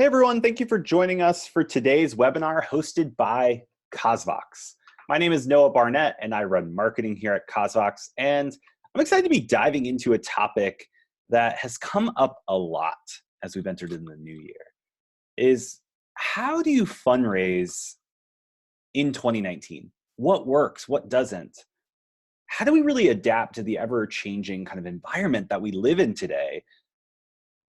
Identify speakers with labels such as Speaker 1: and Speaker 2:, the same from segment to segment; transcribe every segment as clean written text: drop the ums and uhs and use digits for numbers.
Speaker 1: Hey everyone, thank you for joining us for today's webinar hosted by Cosvox. My name is Noah Barnett and I run marketing here at Cosvox, and I'm excited to be diving into a topic that has come up a lot as we've entered in the new year. Is how do you fundraise in 2019? What works, what doesn't? How do we really adapt to the ever-changing kind of environment that we live in today?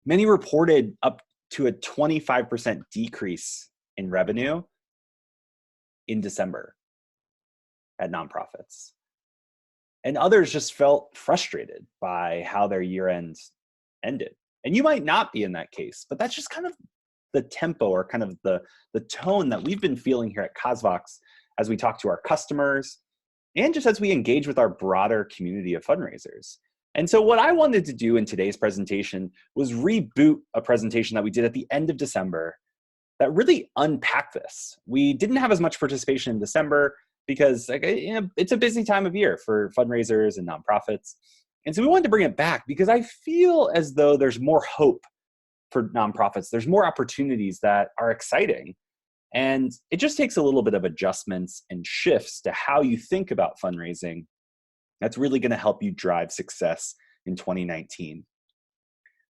Speaker 1: Many reported up to a 25% decrease in revenue in December at nonprofits. And others just felt frustrated by how their year end ended. And you might not be in that case, but that's just kind of the tempo or kind of the tone that we've been feeling here at Cosvox as we talk to our customers and just as we engage with our broader community of fundraisers. And so what I wanted to do in today's presentation was reboot a presentation that we did at the end of December that really unpacked this. We didn't have as much participation in December because it's a busy time of year for fundraisers and nonprofits. And so we wanted to bring it back because I feel as though there's more hope for nonprofits. There's more opportunities that are exciting. And it just takes a little bit of adjustments and shifts to how you think about fundraising. That's really going to help you drive success in 2019.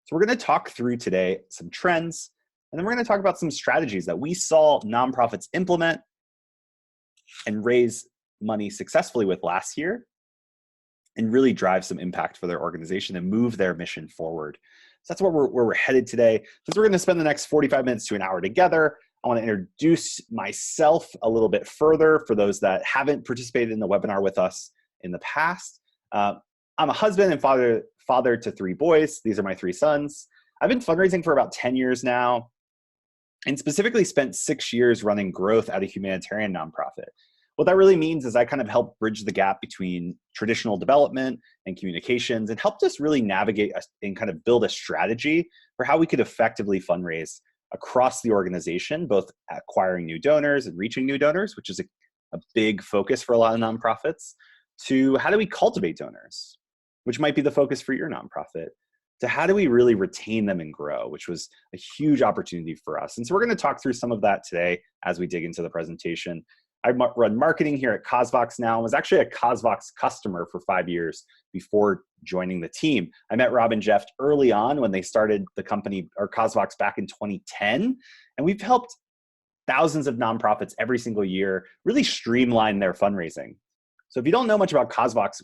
Speaker 1: So we're going to talk through today some trends, and then we're going to talk about some strategies that we saw nonprofits implement and raise money successfully with last year and really drive some impact for their organization and move their mission forward. So that's where we're headed today. Since we're going to spend the next 45 minutes to an hour together, I want to introduce myself a little bit further for those that haven't participated in the webinar with us in the past. I'm a husband and father to 3 boys. These are my 3 sons. I've been fundraising for about 10 years now, and specifically spent 6 years running growth at a humanitarian nonprofit. What that really means is I kind of help bridge the gap between traditional development and communications and helped us really navigate and kind of build a strategy for how we could effectively fundraise across the organization, both acquiring new donors and reaching new donors, which is a big focus for a lot of nonprofits, to how do we cultivate donors, which might be the focus for your nonprofit, to how do we really retain them and grow, which was a huge opportunity for us. And so we're going to talk through some of that today as we dig into the presentation. I run marketing here at Cosvox now. I was actually a Cosvox customer for 5 years before joining the team. I met Rob and Jeff early on when they started the company, or Cosvox, back in 2010. And we've helped thousands of nonprofits every single year really streamline their fundraising. So if you don't know much about Cosvox,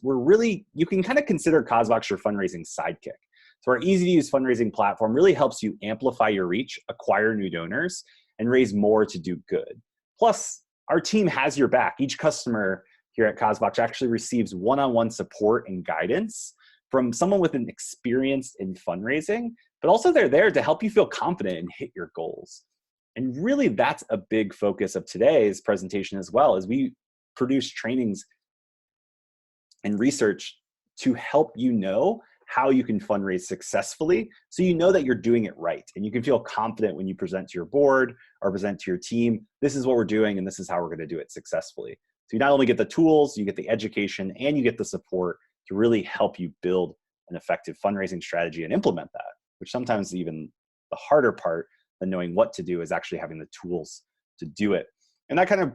Speaker 1: you can kind of consider Cosvox your fundraising sidekick. So our easy-to-use fundraising platform really helps you amplify your reach, acquire new donors, and raise more to do good. Plus, our team has your back. Each customer here at Cosvox actually receives one-on-one support and guidance from someone with an experience in fundraising, but also they're there to help you feel confident and hit your goals. And really, that's a big focus of today's presentation as well, as we produce trainings and research to help you know how you can fundraise successfully, so you know that you're doing it right and you can feel confident when you present to your board or present to your team. This is what we're doing and this is how we're going to do it successfully. So you not only get the tools, you get the education, and you get the support to really help you build an effective fundraising strategy and implement that, which sometimes is even the harder part than knowing what to do is actually having the tools to do it. And that kind of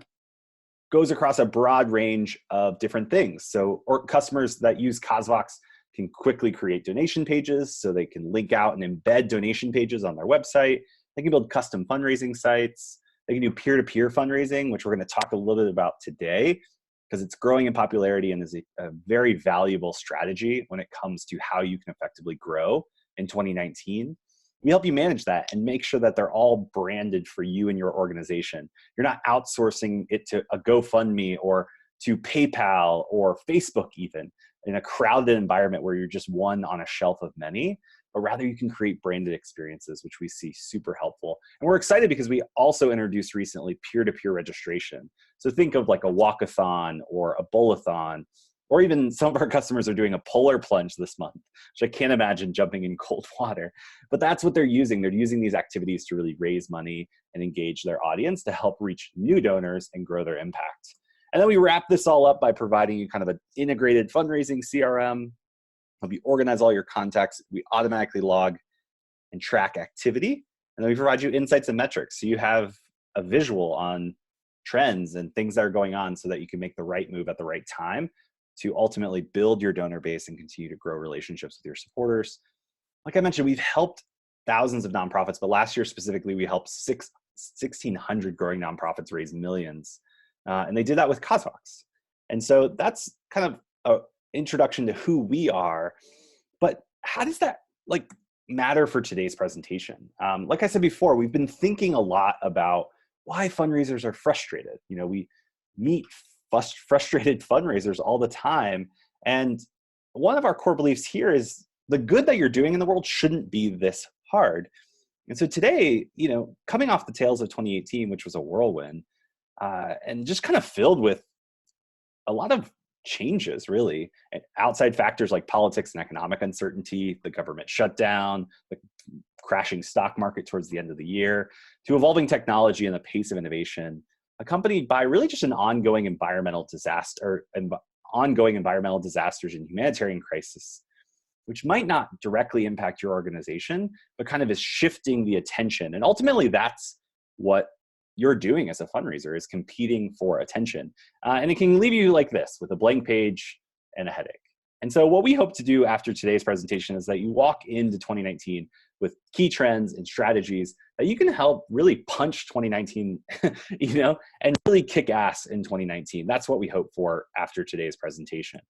Speaker 1: goes across a broad range of different things. So customers that use Cosvox can quickly create donation pages, so they can link out and embed donation pages on their website. They can build custom fundraising sites. They can do peer-to-peer fundraising, which we're going to talk a little bit about today, because it's growing in popularity and is a very valuable strategy when it comes to how you can effectively grow in 2019. We help you manage that and make sure that they're all branded for you and your organization. You're not outsourcing it to a GoFundMe or to PayPal or Facebook even, in a crowded environment where you're just one on a shelf of many, but rather you can create branded experiences, which we see super helpful. And we're excited because we also introduced recently peer-to-peer registration. So think of like a walkathon or a bowl-a-thon, or even some of our customers are doing a polar plunge this month, which I can't imagine jumping in cold water. But that's what they're using. They're using these activities to really raise money and engage their audience to help reach new donors and grow their impact. And then we wrap this all up by providing you kind of an integrated fundraising CRM, help you organize all your contacts. We automatically log and track activity And then we provide you insights and metrics, so you have a visual on trends and things that are going on so that you can make the right move at the right time to ultimately build your donor base and continue to grow relationships with your supporters. Like I mentioned, we've helped thousands of nonprofits, but last year specifically, we helped 1,600 growing nonprofits raise millions. And they did that with CosVox. And so that's kind of an introduction to who we are. But how does that matter for today's presentation? Like I said before, we've been thinking a lot about why fundraisers are frustrated. We meet frustrated fundraisers all the time. And one of our core beliefs here is the good that you're doing in the world shouldn't be this hard. And so today, coming off the tails of 2018, which was a whirlwind, and just kind of filled with a lot of changes, really, and outside factors like politics and economic uncertainty, the government shutdown, the crashing stock market towards the end of the year, to evolving technology and the pace of innovation, accompanied by really just an ongoing environmental disaster and ongoing environmental disasters and humanitarian crisis, which might not directly impact your organization, but kind of is shifting the attention. And ultimately, that's what you're doing as a fundraiser, is competing for attention. And it can leave you like this, with a blank page and a headache. And so what we hope to do after today's presentation is that you walk into 2019 with key trends and strategies that you can help really punch 2019, and really kick ass in 2019. That's what we hope for after today's presentation.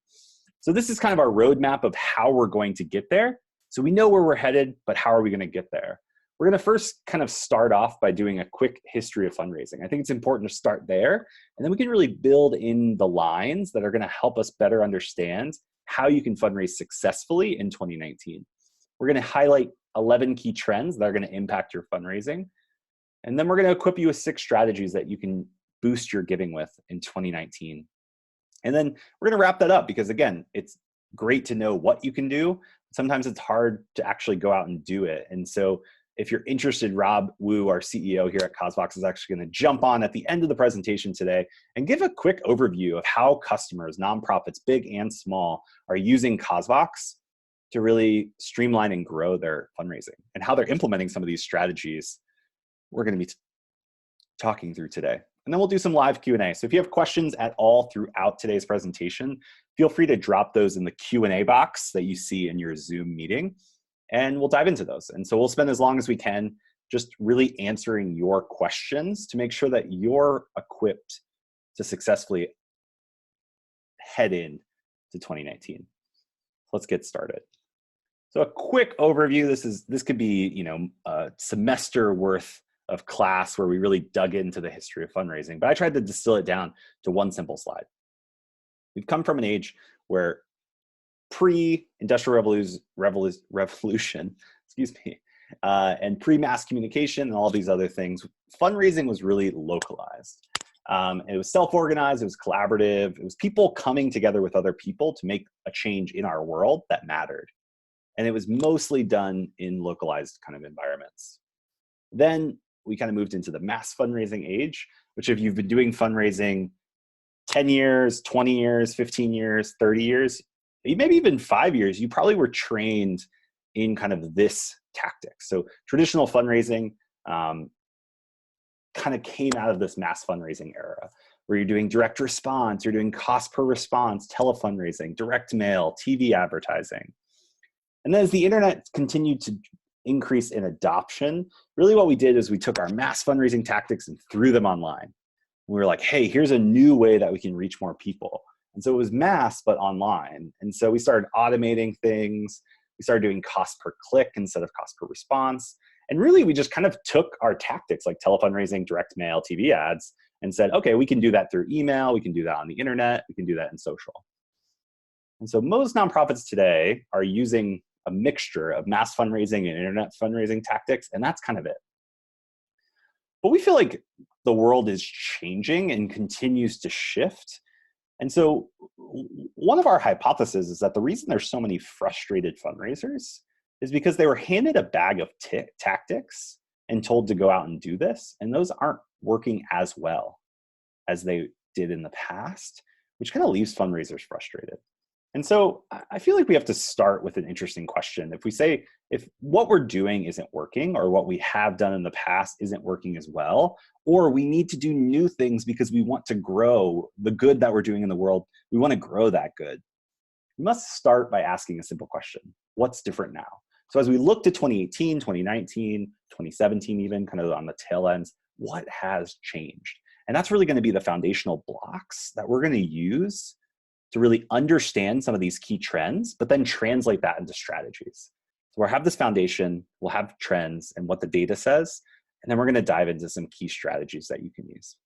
Speaker 1: So this is kind of our roadmap of how we're going to get there. So we know where we're headed, but how are we going to get there? We're going to first kind of start off by doing a quick history of fundraising. I think it's important to start there, and then we can really build in the lines that are going to help us better understand how you can fundraise successfully in 2019. We're going to highlight 11 key trends that are going to impact your fundraising. And then we're going to equip you with 6 strategies that you can boost your giving with in 2019. And then we're going to wrap that up because, again, it's great to know what you can do. Sometimes it's hard to actually go out and do it. And so if you're interested, Rob Wu, our CEO here at CosVox, is actually going to jump on at the end of the presentation today and give a quick overview of how customers, nonprofits, big and small, are using CosVox to really streamline and grow their fundraising, and how they're implementing some of these strategies we're going to be talking through today. And then we'll do some live Q&A. So if you have questions at all throughout today's presentation, feel free to drop those in the Q&A box that you see in your Zoom meeting, and we'll dive into those. And so we'll spend as long as we can just really answering your questions to make sure that you're equipped to successfully head in to 2019. Let's get started. So a quick overview. This could be, a semester worth of class where we really dug into the history of fundraising, but I tried to distill it down to one simple slide. We've come from an age where pre-industrial revolution, and pre-mass communication and all these other things, fundraising was really localized. It was self-organized, it was collaborative, it was people coming together with other people to make a change in our world that mattered. And it was mostly done in localized kind of environments. Then we kind of moved into the mass fundraising age, which if you've been doing fundraising 10 years, 20 years, 15 years, 30 years, maybe even 5 years, you probably were trained in kind of this tactic. So traditional fundraising kind of came out of this mass fundraising era, where you're doing direct response, you're doing cost per response, telefundraising, direct mail, TV advertising. And then as the internet continued to increase in adoption, really what we did is we took our mass fundraising tactics and threw them online. We were like, hey, here's a new way that we can reach more people. And so it was mass, but online. And so we started automating things. We started doing cost per click instead of cost per response. And really, we just kind of took our tactics like telefundraising, direct mail, TV ads, and said, okay, we can do that through email. We can do that on the internet. We can do that in social. And so most nonprofits today are using a mixture of mass fundraising and internet fundraising tactics, and that's kind of it. But we feel like the world is changing and continues to shift. And so one of our hypotheses is that the reason there's so many frustrated fundraisers is because they were handed a bag of tactics and told to go out and do this, and those aren't working as well as they did in the past, which kind of leaves fundraisers frustrated. And so I feel like we have to start with an interesting question. If we say, if what we're doing isn't working, or what we have done in the past isn't working as well, or we need to do new things because we want to grow the good that we're doing in the world, we want to grow that good, we must start by asking a simple question: what's different now? So as we look to 2018, 2019, 2017, even kind of on the tail ends, what has changed? And that's really going to be the foundational blocks that we're going to use to really understand some of these key trends, but then translate that into strategies. So we'll have this foundation, we'll have trends and what the data says, and then we're going to dive into some key strategies that you can use.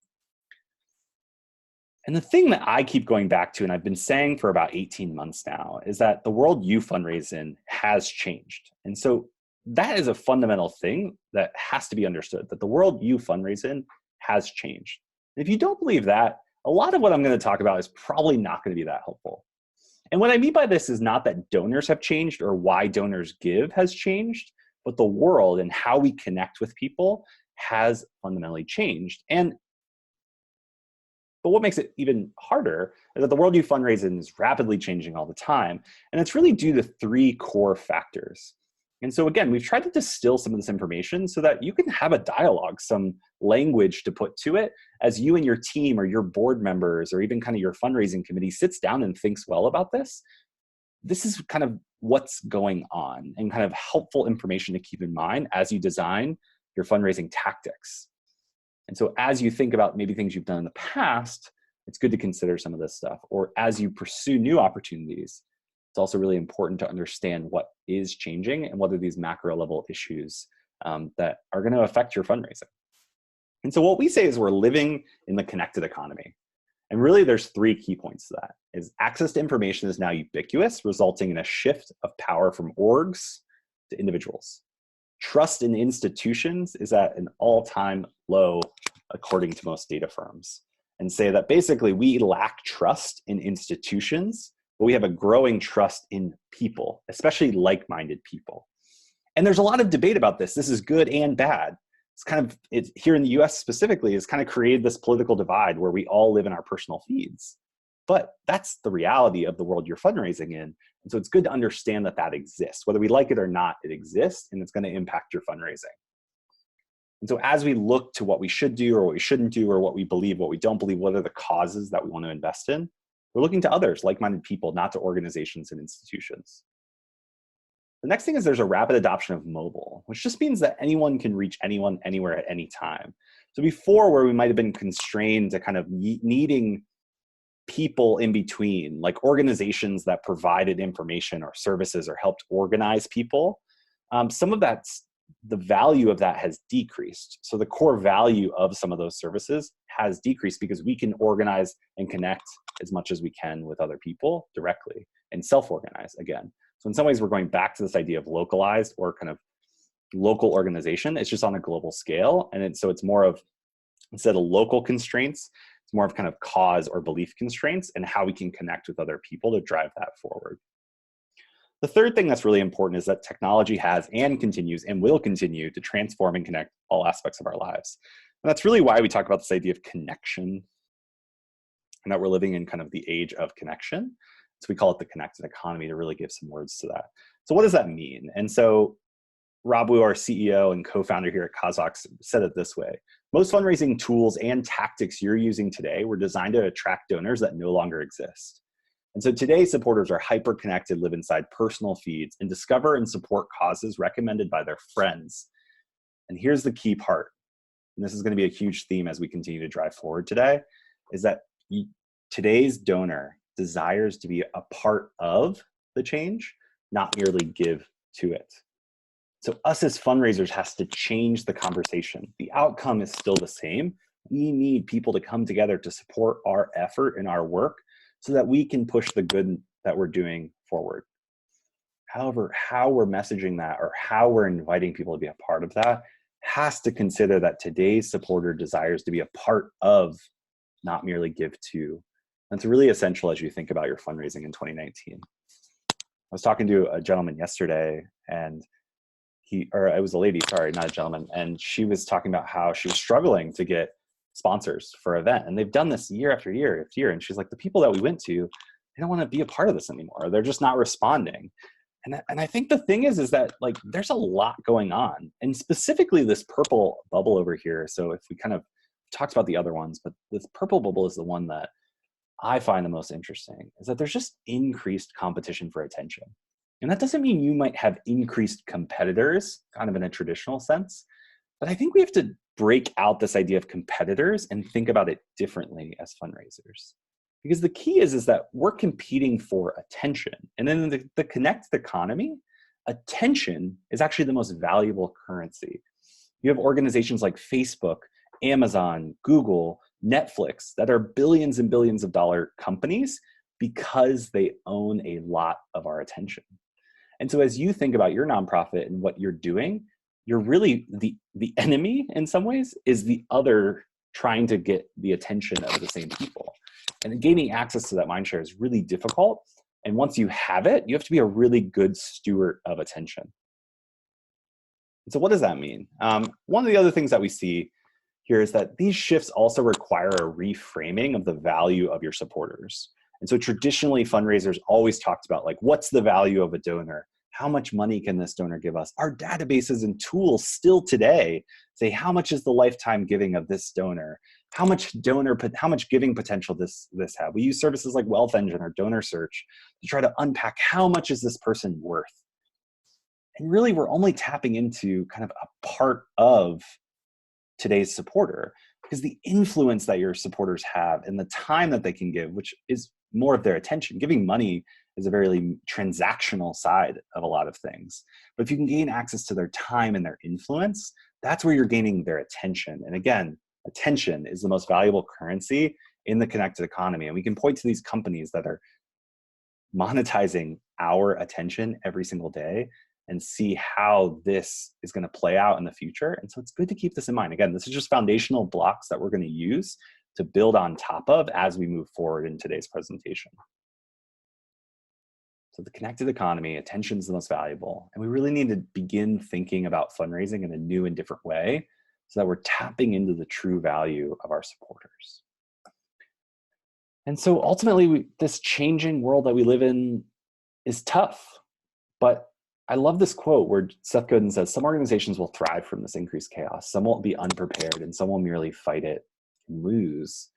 Speaker 1: And the thing that I keep going back to, and I've been saying for about 18 months now, is that the world you fundraise in has changed. And so that is a fundamental thing that has to be understood, that the world you fundraise in has changed. And if you don't believe that, a lot of what I'm going to talk about is probably not going to be that helpful. And what I mean by this is not that donors have changed or why donors give has changed, but the world and how we connect with people has fundamentally changed. But what makes it even harder is that the world you fundraise in is rapidly changing all the time. And it's really due to three core factors. And so again, we've tried to distill some of this information so that you can have a dialogue, some language to put to it as you and your team or your board members or even kind of your fundraising committee sits down and thinks well about this. This is kind of what's going on and kind of helpful information to keep in mind as you design your fundraising tactics. And so as you think about maybe things you've done in the past, it's good to consider some of this stuff. Or as you pursue new opportunities, it's also really important to understand what is changing and what are these macro level issues that are going to affect your fundraising. And so what we say is we're living in the connected economy. And really there's three key points to that. Is access to information is now ubiquitous, resulting in a shift of power from orgs to individuals. Trust in institutions is at an all-time low, according to most data firms, and say that basically we lack trust in institutions, but we have a growing trust in people, especially like-minded people. And there's a lot of debate about this. This is good and bad. It's kind of, here in the US specifically, it's kind of created this political divide where we all live in our personal feeds. But that's the reality of the world you're fundraising in. And so it's good to understand that that exists. Whether we like it or not, it exists, and it's going to impact your fundraising. And so as we look to what we should do or what we shouldn't do, or what we believe, what we don't believe, what are the causes that we want to invest in, we're looking to others, like-minded people, not to organizations and institutions. The next thing is there's a rapid adoption of mobile, which just means that anyone can reach anyone, anywhere, at any time. So before, where we might have been constrained to kind of needing people in between, like organizations that provided information or services or helped organize people, some of that's, the value of that has decreased. So the core value of some of those services has decreased because we can organize and connect as much as we can with other people directly and self-organize again. So in some ways, we're going back to this idea of localized or kind of local organization. It's just on a global scale. And so it's more of, instead of local constraints, it's more of kind of cause or belief constraints and how we can connect with other people to drive that forward. The third thing that's really important is that technology has and continues and will continue to transform and connect all aspects of our lives. And that's really why we talk about this idea of connection and that we're living in kind of the age of connection. So we call it the connected economy to really give some words to that. So what does that mean? And so Rob Wu, our CEO and co-founder here at Kazvox, said it this way: most fundraising tools and tactics you're using today were designed to attract donors that no longer exist. And so today's supporters are hyper-connected, live inside personal feeds, and discover and support causes recommended by their friends. And here's the key part, and this is going to be a huge theme as we continue to drive forward today, is that today's donor desires to be a part of the change, not merely give to it. So us as fundraisers has to change the conversation. The outcome is still the same. We need people to come together to support our effort and our work so that we can push the good that we're doing forward. However, how we're messaging that or how we're inviting people to be a part of that has to consider that today's supporter desires to be a part of, not merely give to. That's really essential as you think about your fundraising in 2019. I was talking to a gentleman yesterday, and it was a lady, sorry, not a gentleman, and she was talking about how she was struggling to get sponsors for an event. And they've done this year after year after year. And she's like, the people that we went to, they don't want to be a part of this anymore. They're just not responding. And I think the thing is that like there's a lot going on, and specifically this purple bubble over here. So if we kind of talked about the other ones, but this purple bubble is the one that I find the most interesting, is that there's just increased competition for attention. And that doesn't mean you might have increased competitors, kind of in a traditional sense, but I think we have to break out this idea of competitors and think about it differently as fundraisers. Because the key is that we're competing for attention. And in the connected economy, attention is actually the most valuable currency. You have organizations like Facebook, Amazon, Google, Netflix that are billions and billions of dollar companies because they own a lot of our attention. And so as you think about your nonprofit and what you're doing, you're really the enemy in some ways is the other trying to get the attention of the same people. And gaining access to that mind share is really difficult. And once you have it, you have to be a really good steward of attention. So what does that mean? One of the other things that we see here is that these shifts also require a reframing of the value of your supporters. And so traditionally, fundraisers always talked about like, what's the value of a donor? How much money can this donor give us? Our databases and tools still today say, how much is the lifetime giving of this donor? How much giving potential this have? We use services like Wealth Engine or Donor Search to try to unpack how much is this person worth? And really, we're only tapping into kind of a part of today's supporter, because the influence that your supporters have and the time that they can give, which is more of their attention. Giving money is a very transactional side of a lot of things. But if you can gain access to their time and their influence, that's where you're gaining their attention. And again, attention is the most valuable currency in the connected economy. And we can point to these companies that are monetizing our attention every single day and see how this is going to play out in the future. And so it's good to keep this in mind. Again, this is just foundational blocks that we're going to use to build on top of as we move forward in today's presentation. So the connected economy, attention is the most valuable. And we really need to begin thinking about fundraising in a new and different way so that we're tapping into the true value of our supporters. And so ultimately, this changing world that we live in is tough. But I love this quote where Seth Godin says, some organizations will thrive from this increased chaos. Some will be unprepared and some will merely fight it and lose.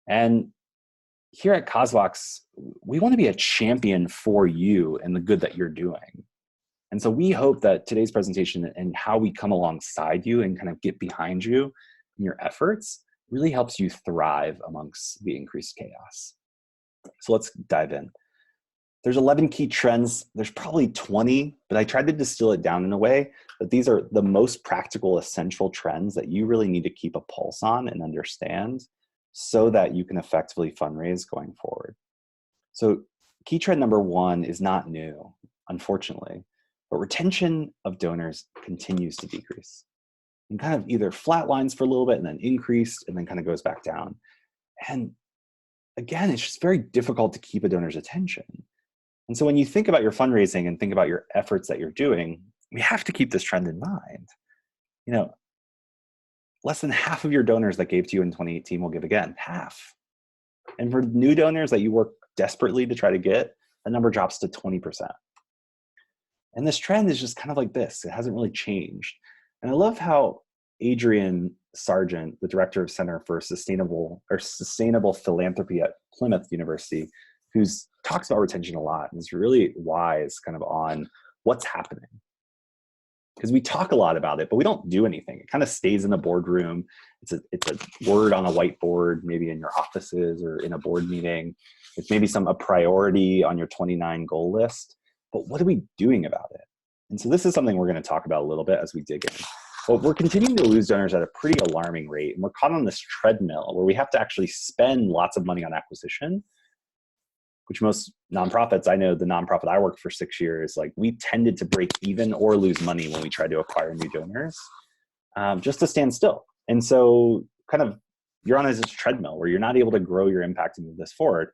Speaker 1: And here at CosVox, we want to be a champion for you and the good that you're doing. And so we hope that today's presentation and how we come alongside you and kind of get behind you in your efforts really helps you thrive amongst the increased chaos. So let's dive in. There's 11 key trends. There's probably 20, but I tried to distill it down in a way that these are the most practical, essential trends that you really need to keep a pulse on and understand so that you can effectively fundraise going forward. So key trend number 1 is not new, unfortunately, but retention of donors continues to decrease and kind of either flatlines for a little bit and then increased and then kind of goes back down. And again, it's just very difficult to keep a donor's attention. And so when you think about your fundraising and think about your efforts that you're doing, we have to keep this trend in mind. You know, less than half of your donors that gave to you in 2018 will give again, half. And for new donors that you work desperately to try to get, the number drops to 20%. And this trend is just kind of like this. It hasn't really changed. And I love how Adrian Sargent, the director of Center for Sustainable Philanthropy at Plymouth University, who talks about retention a lot and is really wise kind of on what's happening. Because we talk a lot about it, but we don't do anything. It kind of stays in the boardroom. It's a word on a whiteboard, maybe in your offices or in a board meeting. It's maybe a priority on your 29 goal list. But what are we doing about it? And so this is something we're going to talk about a little bit as we dig in. But we're continuing to lose donors at a pretty alarming rate. And we're caught on this treadmill where we have to actually spend lots of money on acquisition, which most nonprofits, I know the nonprofit I worked for 6 years, like we tended to break even or lose money when we tried to acquire new donors, just to stand still. And so kind of you're on this treadmill where you're not able to grow your impact and move this forward.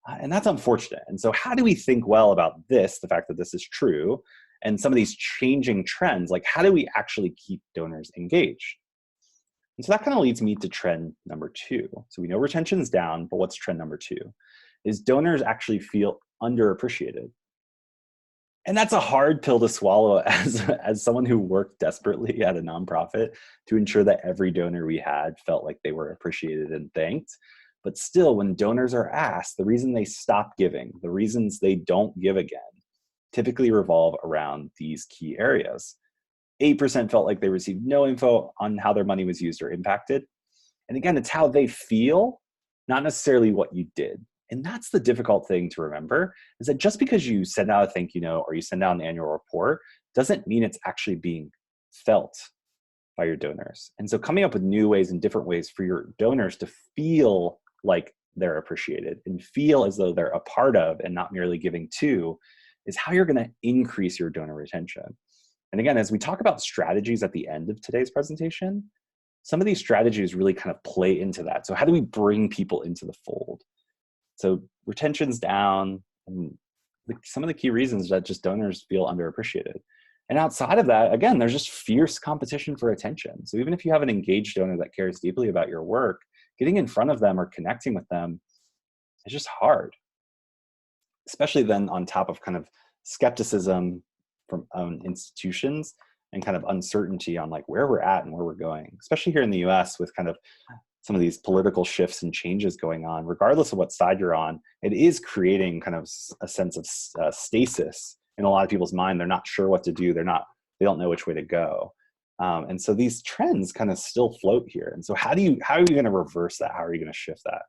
Speaker 1: And that's unfortunate. And so how do we think well about this, the fact that this is true, and some of these changing trends, like how do we actually keep donors engaged? And so that kind of leads me to trend number 2. So we know retention is down, but what's trend number 2? is donors actually feel underappreciated. And that's a hard pill to swallow as someone who worked desperately at a nonprofit to ensure that every donor we had felt like they were appreciated and thanked. But still, when donors are asked, the reason they stop giving, the reasons they don't give again, typically revolve around these key areas. 8% felt like they received no info on how their money was used or impacted. And again, it's how they feel, not necessarily what you did. And that's the difficult thing to remember, is that just because you send out a thank you note or you send out an annual report doesn't mean it's actually being felt by your donors. And so coming up with new ways and different ways for your donors to feel like they're appreciated and feel as though they're a part of and not merely giving to is how you're going to increase your donor retention. And again, as we talk about strategies at the end of today's presentation, some of these strategies really kind of play into that. So how do we bring people into the fold? So retention's down, and some of the key reasons that just donors feel underappreciated. And outside of that, again, there's just fierce competition for attention. So even if you have an engaged donor that cares deeply about your work, getting in front of them or connecting with them is just hard. Especially then on top of kind of skepticism from institutions and kind of uncertainty on like where we're at and where we're going, especially here in the US with kind of some of these political shifts and changes going on, regardless of what side you're on, it is creating kind of a sense of stasis in a lot of people's mind. They're not sure what to do. They don't know which way to go. And so these trends kind of still float here. And so how are you going to reverse that? How are you going to shift that?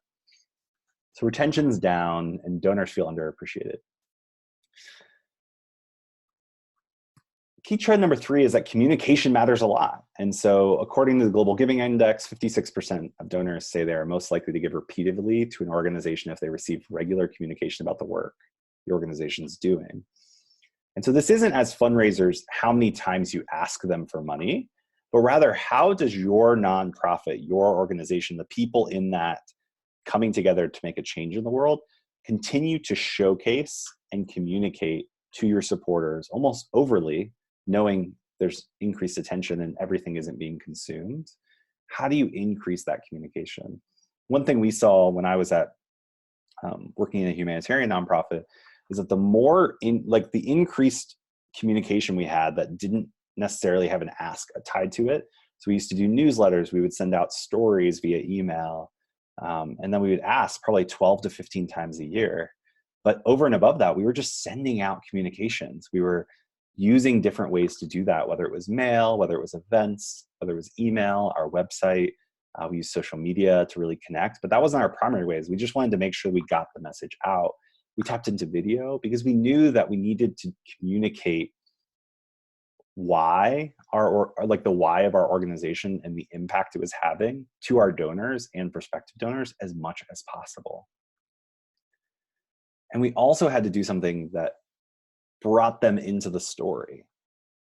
Speaker 1: So retention's down and donors feel underappreciated. Key trend number 3 is that communication matters a lot. And so according to the Global Giving Index, 56% of donors say they are most likely to give repeatedly to an organization if they receive regular communication about the work the organization's doing. And so this isn't, as fundraisers, how many times you ask them for money, but rather how does your nonprofit, your organization, the people in that coming together to make a change in the world, continue to showcase and communicate to your supporters almost overly, knowing there's increased attention and everything isn't being consumed. How do you increase that communication? One thing we saw when I was at working in a humanitarian nonprofit is that the increased communication we had that didn't necessarily have an ask tied to it. So we used to do newsletters, we would send out stories via email, and then we would ask probably 12 to 15 times a year. But over and above that, we were just sending out communications. We were using different ways to do that, whether it was mail, whether it was events, whether it was email, our website. We used social media to really connect, but that wasn't our primary ways. We just wanted to make sure we got the message out. We tapped into video because we knew that we needed to communicate why the why of our organization and the impact it was having to our donors and prospective donors as much as possible. And we also had to do something that brought them into the story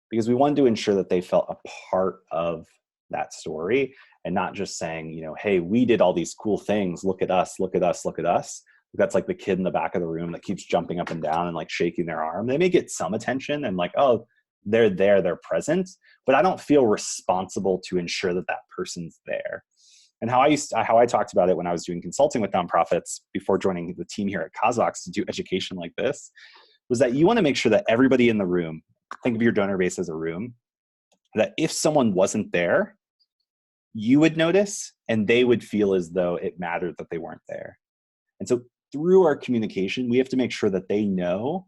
Speaker 1: because we wanted to ensure that they felt a part of that story and not just saying, hey, we did all these cool things. Look at us, look at us, look at us. That's like the kid in the back of the room that keeps jumping up and down and like shaking their arm. They may get some attention and like, oh, they're there, they're present, but I don't feel responsible to ensure that that person's there. And how I talked about it when I was doing consulting with nonprofits before joining the team here at CosVox to do education like this, was that you want to make sure that everybody in the room, think of your donor base as a room, that if someone wasn't there, you would notice and they would feel as though it mattered that they weren't there. And so through our communication, we have to make sure that they know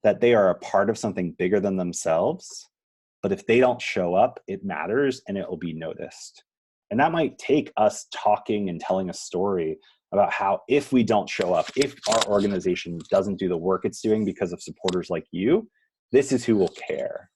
Speaker 1: that they are a part of something bigger than themselves. But if they don't show up, it matters and it will be noticed. And that might take us talking and telling a story about how if we don't show up, if our organization doesn't do the work it's doing because of supporters like you, this is who will care.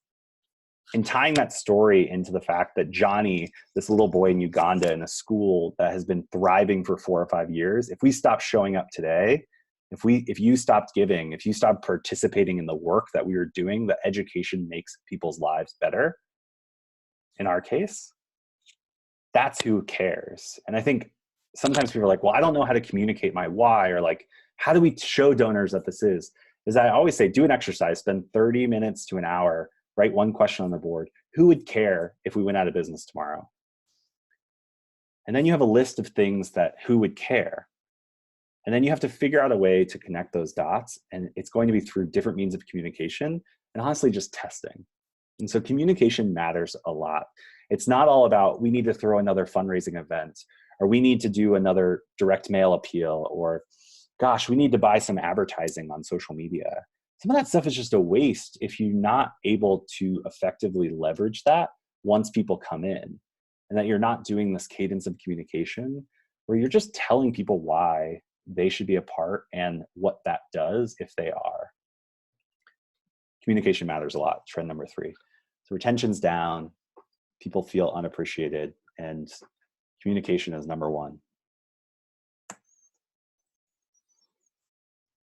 Speaker 1: And tying that story into the fact that Johnny, this little boy in Uganda in a school that has been thriving for 4 or 5 years, if we stop showing up today, if you stopped giving, if you stopped participating in the work that we were doing, the education makes people's lives better. In our case, that's who cares. And I think sometimes people are like, well, I don't know how to communicate my why, or like, how do we show donors that this is I always say, do an exercise, spend 30 minutes to an hour, write one question on the board. Who would care if we went out of business tomorrow? And then you have a list of things that who would care. And then you have to figure out a way to connect those dots. And it's going to be through different means of communication and honestly just testing. And so communication matters a lot. It's not all about we need to throw another fundraising event, or we need to do another direct mail appeal, or gosh, we need to buy some advertising on social media. Some of that stuff is just a waste if you're not able to effectively leverage that once people come in, and that you're not doing this cadence of communication where you're just telling people why they should be a part and what that does if they are. Communication matters a lot, trend number 3. So retention's down, people feel unappreciated, and communication is number 1.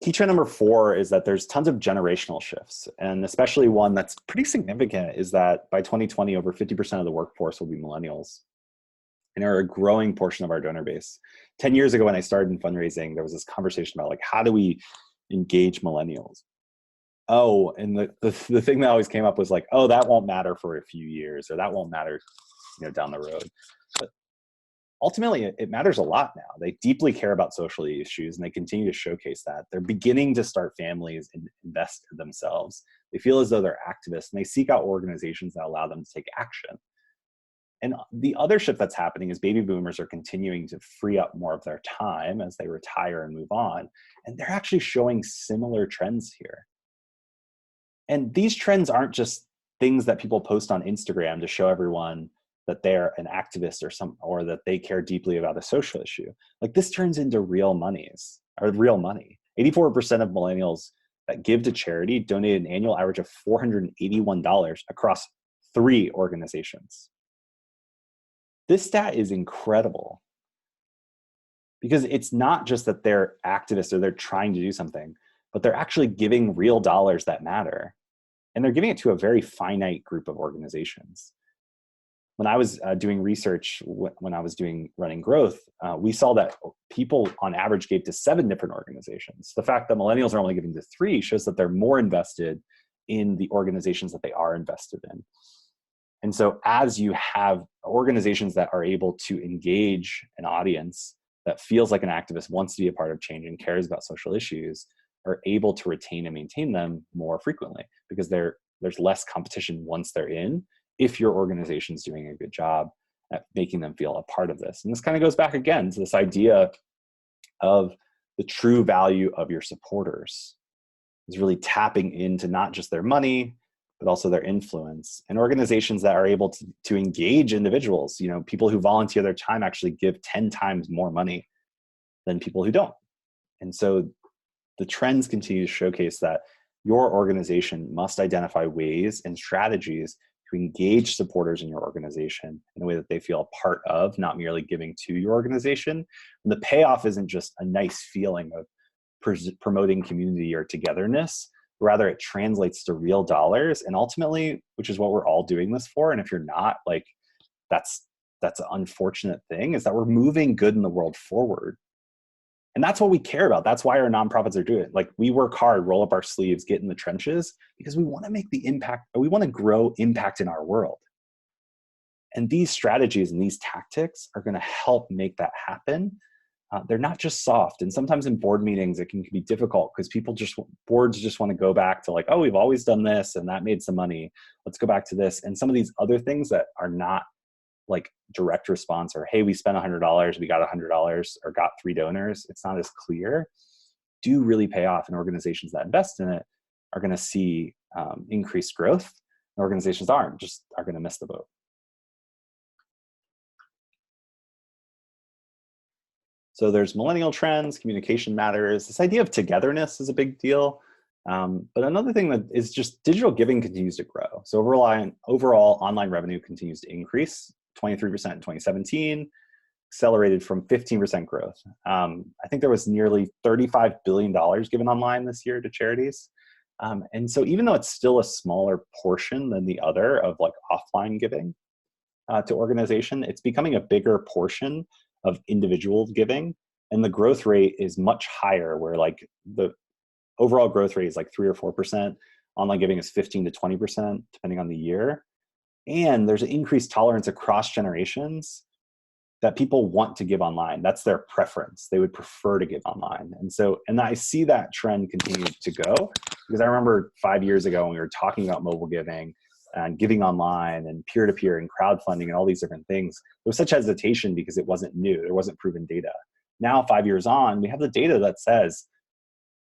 Speaker 1: Key trend number 4 is that there's tons of generational shifts, and especially one that's pretty significant is that by 2020, over 50% of the workforce will be millennials, and are a growing portion of our donor base. 10 years ago when I started in fundraising, there was this conversation about like, how do we engage millennials? Oh, and the thing that always came up was like, oh, that won't matter for a few years, or that won't matter, down the road. But ultimately, it matters a lot now. They deeply care about social issues, and they continue to showcase that. They're beginning to start families and invest in themselves. They feel as though they're activists, and they seek out organizations that allow them to take action. And the other shift that's happening is baby boomers are continuing to free up more of their time as they retire and move on. And they're actually showing similar trends here. And these trends aren't just things that people post on Instagram to show everyone that they're an activist or that they care deeply about a social issue. Like, this turns into real money. 84% of millennials that give to charity donate an annual average of $481 across 3 organizations. This stat is incredible because it's not just that they're activists or they're trying to do something, but they're actually giving real dollars that matter. And they're giving it to a very finite group of organizations. When I was doing research, when I was running growth, we saw that people on average gave to 7 different organizations. The fact that millennials are only giving to 3 shows that they're more invested in the organizations that they are invested in. And so as you have organizations that are able to engage an audience that feels like an activist, wants to be a part of change, and cares about social issues, are able to retain and maintain them more frequently because there's less competition once they're in, if your organization's doing a good job at making them feel a part of this. And this kind of goes back again to this idea of the true value of your supporters, is really tapping into not just their money, but also their influence. And organizations that are able to engage individuals, people who volunteer their time actually give 10 times more money than people who don't. And so the trends continue to showcase that your organization must identify ways and strategies to engage supporters in your organization in a way that they feel a part of, not merely giving to your organization. And the payoff isn't just a nice feeling of promoting community or togetherness. Rather, it translates to real dollars. And ultimately, which is what we're all doing this for. And if you're not, like, that's an unfortunate thing, is that we're moving good in the world forward. And that's what we care about. That's why our nonprofits are doing it. Like, we work hard, roll up our sleeves, get in the trenches, because we want to make the impact, or we want to grow impact in our world. And these strategies and these tactics are going to help make that happen. They're not just soft. And sometimes in board meetings, it can be difficult because boards just want to go back to like, oh, we've always done this and that made some money. Let's go back to this. And some of these other things that are not like direct response, or, hey, we spent $100, we got $100, or got 3 donors, it's not as clear, do really pay off. And organizations that invest in it are going to see increased growth. And organizations are going to miss the boat. So there's millennial trends, communication matters. This idea of togetherness is a big deal. But another thing that is just digital giving continues to grow. So overall online revenue continues to increase, 23% in 2017, accelerated from 15% growth. I think there was nearly $35 billion given online this year to charities. And so even though it's still a smaller portion than the other of like offline giving to organization, it's becoming a bigger portion of individual giving. And the growth rate is much higher, where like the overall growth rate is like 3 or 4%. Online giving is 15 to 20%, depending on the year. And there's an increased tolerance across generations that people want to give online. That's their preference. They would prefer to give online. And I see that trend continue to go, because I remember 5 years ago when we were talking about mobile giving and giving online and peer-to-peer and crowdfunding and all these different things, there was such hesitation because it wasn't new. There wasn't proven data. Now, 5 years on, we have the data that says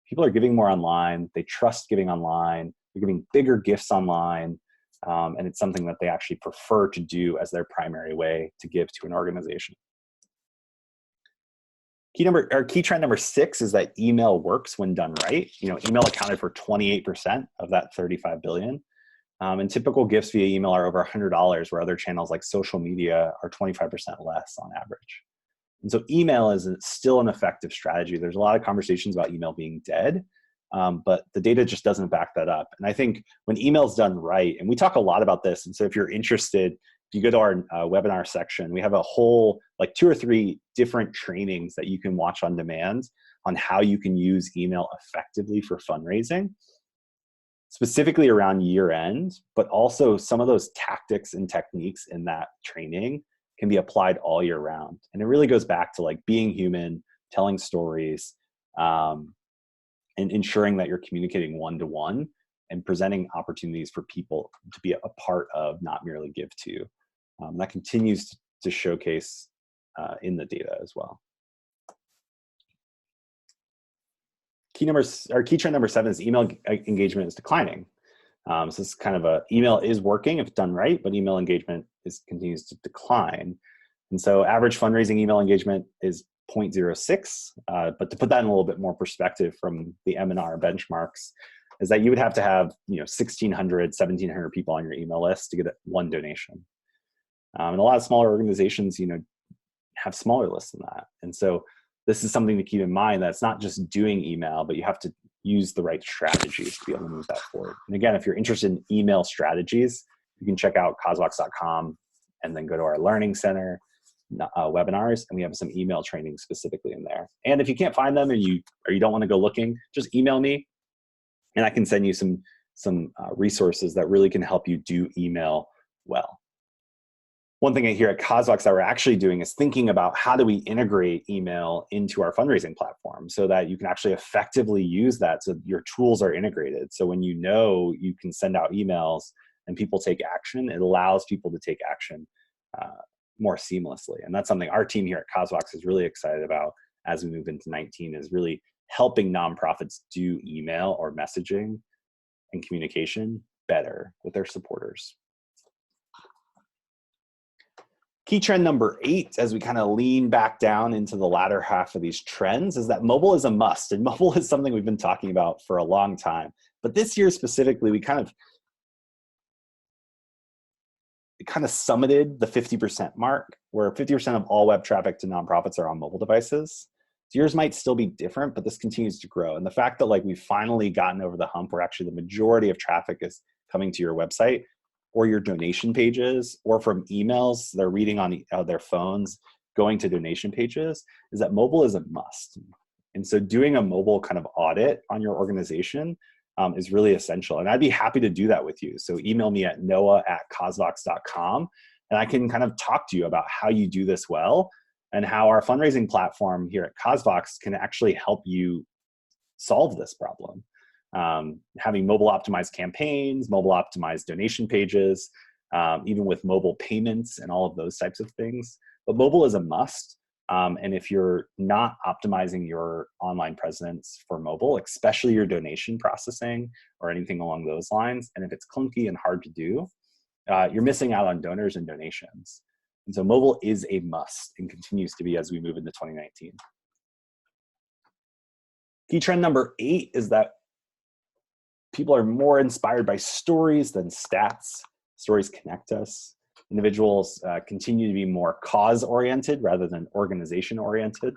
Speaker 1: people are giving more online. They trust giving online. They're giving bigger gifts online. And it's something that they actually prefer to do as their primary way to give to an organization. Key trend number 6 is that email works when done right. Email accounted for 28% of that 35 billion. And typical gifts via email are over $100, where other channels like social media are 25% less on average. And so email is still an effective strategy. There's a lot of conversations about email being dead, but the data just doesn't back that up. And I think when email's done right, and we talk a lot about this, and so if you're interested, if you go to our webinar section, we have a whole 2 or 3 different trainings that you can watch on demand on how you can use email effectively for fundraising, specifically around year end, but also some of those tactics and techniques in that training can be applied all year round. And it really goes back to being human, telling stories, and ensuring that you're communicating one-to-one and presenting opportunities for people to be a part of, not merely give to. That continues to showcase in the data as well. Key trend number 7 is email engagement is declining. So this is kind of email is working if done right, but email engagement continues to decline. And so average fundraising email engagement is 0.06. But to put that in a little bit more perspective from the M&R benchmarks, is that you would have to have 1,600, 1,700 people on your email list to get one donation. And a lot of smaller organizations, have smaller lists than that. And so this is something to keep in mind, that it's not just doing email, but you have to use the right strategies to be able to move that forward. And again, if you're interested in email strategies, you can check out cosvox.com and then go to our learning center webinars, and we have some email training specifically in there. And if you can't find them and you don't want to go looking, just email me and I can send you some resources that really can help you do email well. One thing I hear at Cosvox that we're actually doing is thinking about how do we integrate email into our fundraising platform so that you can actually effectively use that, so your tools are integrated. So when you can send out emails and people take action, it allows people to take action more seamlessly. And that's something our team here at Cosvox is really excited about as we move into 19, is really helping nonprofits do email or messaging and communication better with their supporters. Key trend number 8, as we kind of lean back down into the latter half of these trends, is that mobile is a must. And mobile is something we've been talking about for a long time. But this year specifically, we kind of summited the 50% mark, where 50% of all web traffic to nonprofits are on mobile devices. So yours might still be different, but this continues to grow. And the fact that we've finally gotten over the hump where actually the majority of traffic is coming to your website or your donation pages, or from emails they're reading on their phones going to donation pages, is that mobile is a must. And so doing a mobile kind of audit on your organization is really essential. And I'd be happy to do that with you. So email me at noah@cosvox.com, and I can kind of talk to you about how you do this well and how our fundraising platform here at Cosvox can actually help you solve this problem. Having mobile optimized campaigns, mobile optimized donation pages, even with mobile payments and all of those types of things. But mobile is a must. And if you're not optimizing your online presence for mobile, especially your donation processing or anything along those lines, and if it's clunky and hard to do, you're missing out on donors and donations. And so mobile is a must and continues to be as we move into 2019. Key trend number 8 is that people are more inspired by stories than stats. Stories connect us. Individuals continue to be more cause-oriented rather than organization-oriented.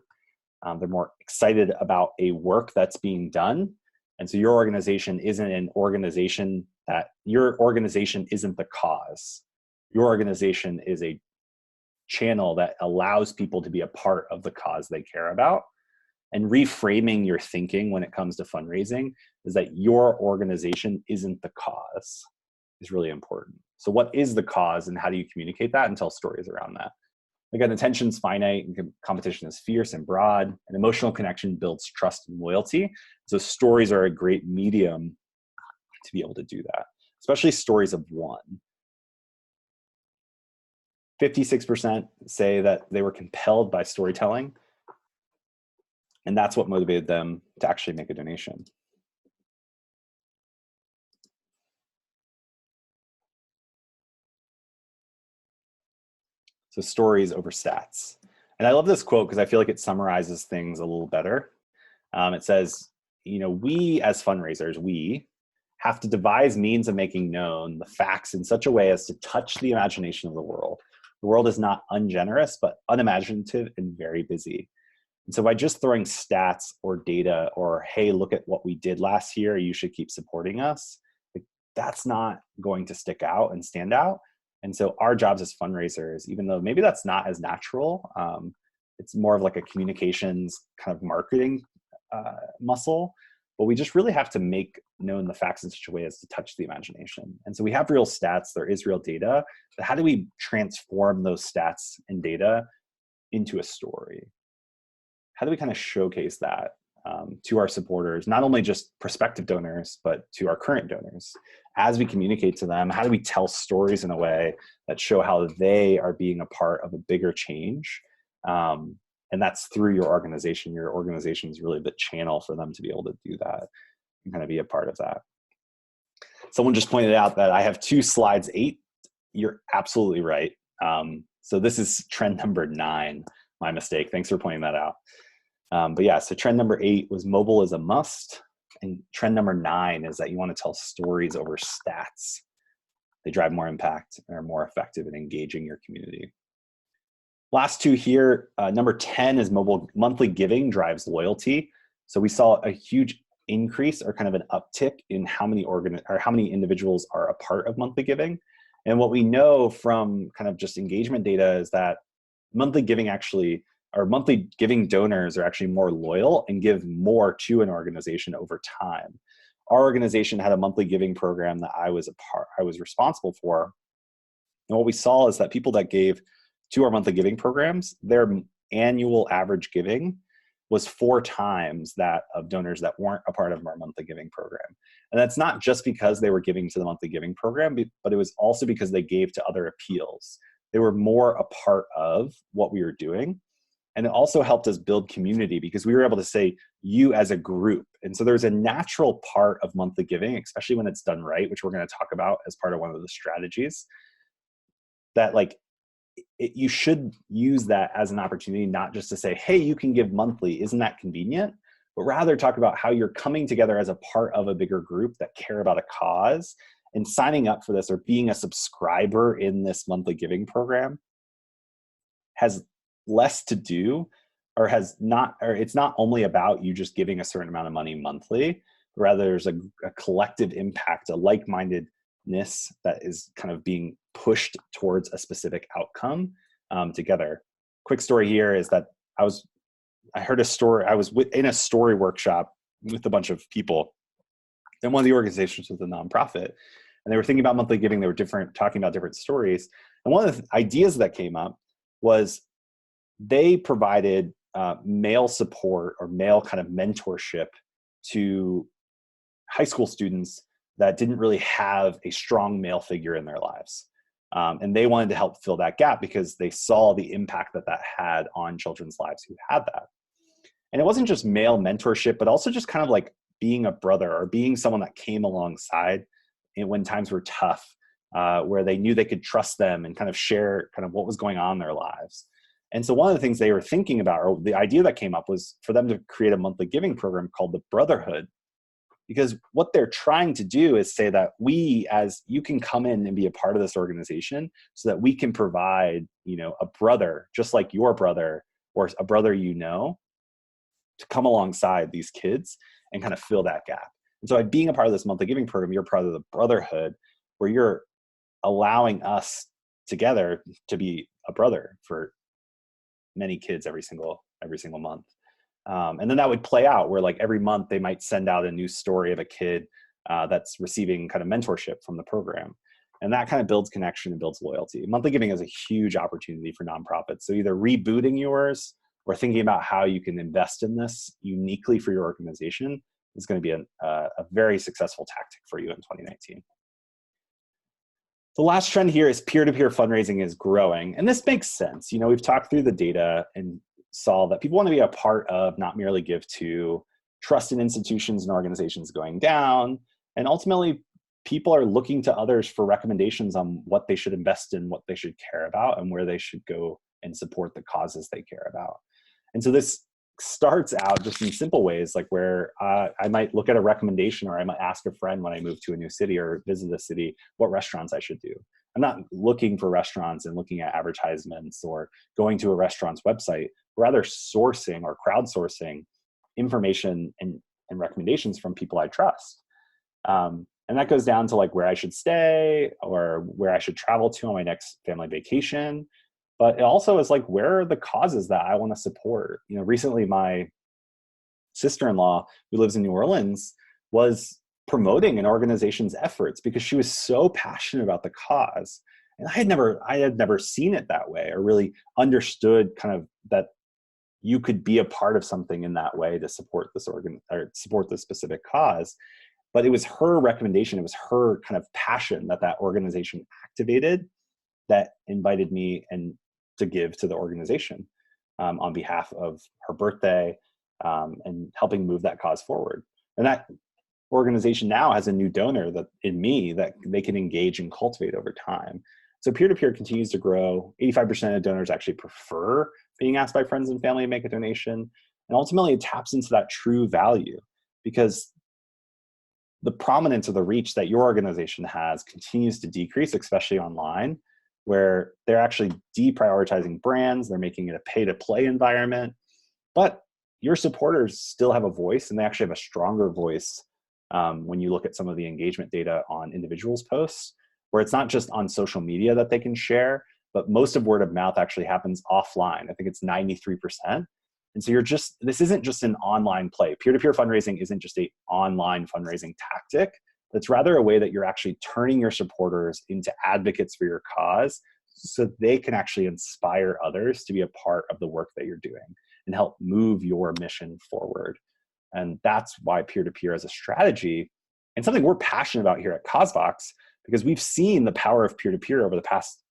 Speaker 1: They're more excited about a work that's being done. And so your organization isn't an organization your organization isn't the cause. Your organization is a channel that allows people to be a part of the cause they care about. And reframing your thinking when it comes to fundraising is that your organization isn't the cause is really important. So what is the cause and how do you communicate that and tell stories around that? Again, attention's finite and competition is fierce and broad, and emotional connection builds trust and loyalty. So stories are a great medium to be able to do that, especially stories of one. 56% say that they were compelled by storytelling, and that's what motivated them to actually make a donation. So stories over stats. And I love this quote because I feel like it summarizes things a little better. It says, we as fundraisers, we have to devise means of making known the facts in such a way as to touch the imagination of the world. The world is not ungenerous, but unimaginative and very busy. And so by just throwing stats or data or, hey, look at what we did last year, you should keep supporting us, that's not going to stick out and stand out. And so our jobs as fundraisers, even though maybe that's not as natural, it's more of like a communications kind of marketing muscle, but we just really have to make known the facts in such a way as to touch the imagination. And so we have real stats, there is real data, but how do we transform those stats and data into a story? How do we kind of showcase that to our supporters, not only just prospective donors, but to our current donors? As we communicate to them, how do we tell stories in a way that show how they are being a part of a bigger change? And that's through your organization. Your organization is really the channel for them to be able to do that and kind of be a part of that. Someone just pointed out that I have 2 slides 8. You're absolutely right. So this is trend number 9, my mistake. Thanks for pointing that out. But yeah, so trend number 8 was mobile is a must. And trend number 9 is that you want to tell stories over stats. They drive more impact and are more effective in engaging your community. Last 2 here, number 10 is mobile monthly giving drives loyalty. So we saw a huge increase or kind of an uptick in how many individuals are a part of monthly giving. And what we know from kind of just engagement data is that monthly giving donors are actually more loyal and give more to an organization over time. Our organization had a monthly giving program that I was responsible for. And what we saw is that people that gave to our monthly giving programs, their annual average giving was 4 times that of donors that weren't a part of our monthly giving program. And that's not just because they were giving to the monthly giving program, but it was also because they gave to other appeals. They were more a part of what we were doing. And it also helped us build community because we were able to say you as a group. And so there's a natural part of monthly giving, especially when it's done right, which we're going to talk about as part of one of the strategies, that you should use that as an opportunity, not just to say, hey, you can give monthly, isn't that convenient? But rather talk about how you're coming together as a part of a bigger group that care about a cause, and signing up for this or being a subscriber in this monthly giving program has less to do it's not only about you just giving a certain amount of money monthly, but rather there's a collective impact, a like-mindedness that is kind of being pushed towards a specific outcome together. Quick story here is that I heard a story. I was in a story workshop with a bunch of people, and one of the organizations was a nonprofit, and they were thinking about monthly giving. They were talking about different stories, and one of the ideas that came up was they provided male support or male kind of mentorship to high school students that didn't really have a strong male figure in their lives. And they wanted to help fill that gap because they saw the impact that had on children's lives who had that. And it wasn't just male mentorship, but also just kind of like being a brother or being someone that came alongside when times were tough, where they knew they could trust them and kind of share kind of what was going on in their lives. And so one of the things they were thinking about, or the idea that came up, was for them to create a monthly giving program called the Brotherhood. Because what they're trying to do is say that you can come in and be a part of this organization so that we can provide, a brother, just like your brother or a brother, to come alongside these kids and kind of fill that gap. And so by being a part of this monthly giving program, you're part of the Brotherhood, where you're allowing us together to be a brother for many kids every single month. And then that would play out where like every month they might send out a new story of a kid that's receiving kind of mentorship from the program. And that kind of builds connection and builds loyalty. Monthly giving is a huge opportunity for nonprofits. So either rebooting yours or thinking about how you can invest in this uniquely for your organization is going to be a very successful tactic for you in 2019. The last trend here is peer-to-peer fundraising is growing. And this makes sense. We've talked through the data and saw that people want to be a part of, not merely give to. Trust in institutions and organizations going down. And ultimately, people are looking to others for recommendations on what they should invest in, what they should care about, and where they should go and support the causes they care about. And so this starts out just in simple ways, like where I might look at a recommendation, or I might ask a friend when I move to a new city or visit a city what restaurants I should do. I'm not looking for restaurants and looking at advertisements or going to a restaurant's website, rather sourcing or crowdsourcing information and recommendations from people I trust. And that goes down to like where I should stay or where I should travel to on my next family vacation. But it also is like, where are the causes that I want to support? Recently my sister-in-law, who lives in New Orleans, was promoting an organization's efforts because she was so passionate about the cause. And I had never seen it that way, or really understood kind of that you could be a part of something in that way to support this support this specific cause. But it was her recommendation, it was her kind of passion that organization activated that invited me and to give to the organization on behalf of her birthday, and helping move that cause forward. And that organization now has a new donor that they can engage and cultivate over time. So peer-to-peer continues to grow. 85% of donors actually prefer being asked by friends and family to make a donation. And ultimately it taps into that true value, because the prominence or the reach that your organization has continues to decrease, especially online, where they're actually deprioritizing brands. They're making it a pay-to-play environment. But your supporters still have a voice, and they actually have a stronger voice when you look at some of the engagement data on individuals' posts, where it's not just on social media that they can share, but most of word of mouth actually happens offline. I think it's 93%. And so this isn't just an online play. Peer-to-peer fundraising isn't just an online fundraising tactic. It's rather a way that you're actually turning your supporters into advocates for your cause, so they can actually inspire others to be a part of the work that you're doing and help move your mission forward. And that's why peer-to-peer as a strategy, and something we're passionate about here at CauseVox, because we've seen the power of peer-to-peer over the past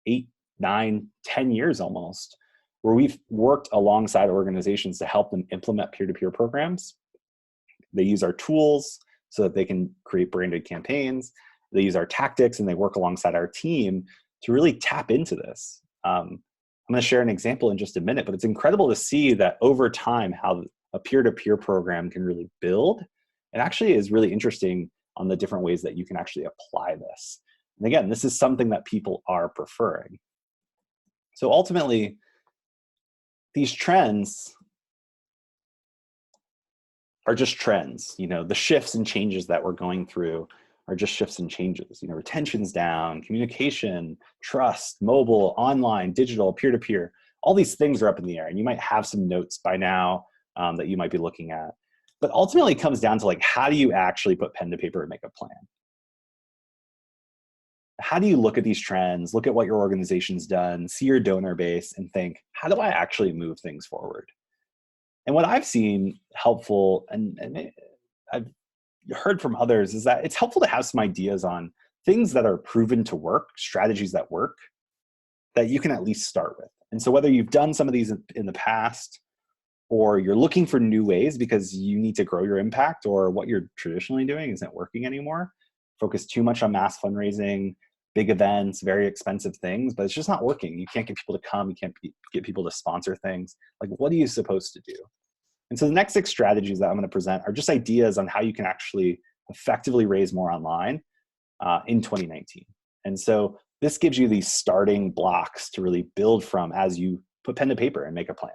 Speaker 1: 8, 9, 10 years almost, where we've worked alongside organizations to help them implement peer-to-peer programs. They use our tools so that they can create branded campaigns. They use our tactics, and they work alongside our team to really tap into this. I'm going to share an example in just a minute, but it's incredible to see that over time how a peer-to-peer program can really build. It actually is really interesting on the different ways that you can actually apply this. And again, this is something that people are preferring. So ultimately, these trends are just trends. The shifts and changes that we're going through are just shifts and changes. Retention's down, communication, trust, mobile, online, digital, peer-to-peer, all these things are up in the air. And you might have some notes by now that you might be looking at. But ultimately it comes down to like, how do you actually put pen to paper and make a plan? How do you look at these trends, look at what your organization's done, see your donor base, and think, how do I actually move things forward? And what I've seen helpful, and I've heard from others, is that it's helpful to have some ideas on things that are proven to work, strategies that work, that you can at least start with. And so whether you've done some of these in the past, or you're looking for new ways because you need to grow your impact, or what you're traditionally doing isn't working anymore, focus too much on mass fundraising, big events, very expensive things, but it's just not working. You can't get people to come. You can't get people to sponsor things. Like, what are you supposed to do? And so the next 6 strategies that I'm going to present are just ideas on how you can actually effectively raise more online in 2019. And so this gives you these starting blocks to really build from as you put pen to paper and make a plan.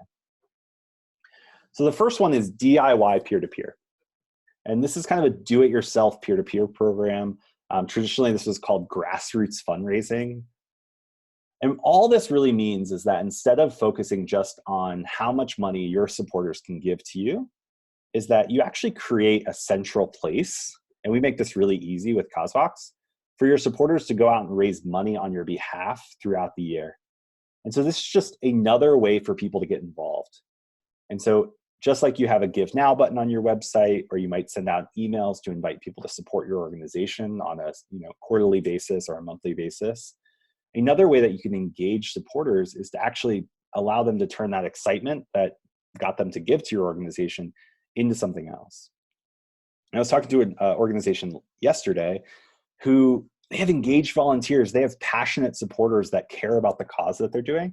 Speaker 1: So the first one is DIY peer-to-peer. And this is kind of a do-it-yourself peer-to-peer program. Traditionally, this was called grassroots fundraising. And all this really means is that instead of focusing just on how much money your supporters can give to you, is that you actually create a central place. And we make this really easy with CauseVox, for your supporters to go out and raise money on your behalf throughout the year. And so this is just another way for people to get involved. And so just like you have a Give Now button on your website, or you might send out emails to invite people to support your organization on a quarterly basis or a monthly basis, another way that you can engage supporters is to actually allow them to turn that excitement that got them to give to your organization into something else. And I was talking to an organization yesterday who they have engaged volunteers. They have passionate supporters that care about the cause that they're doing.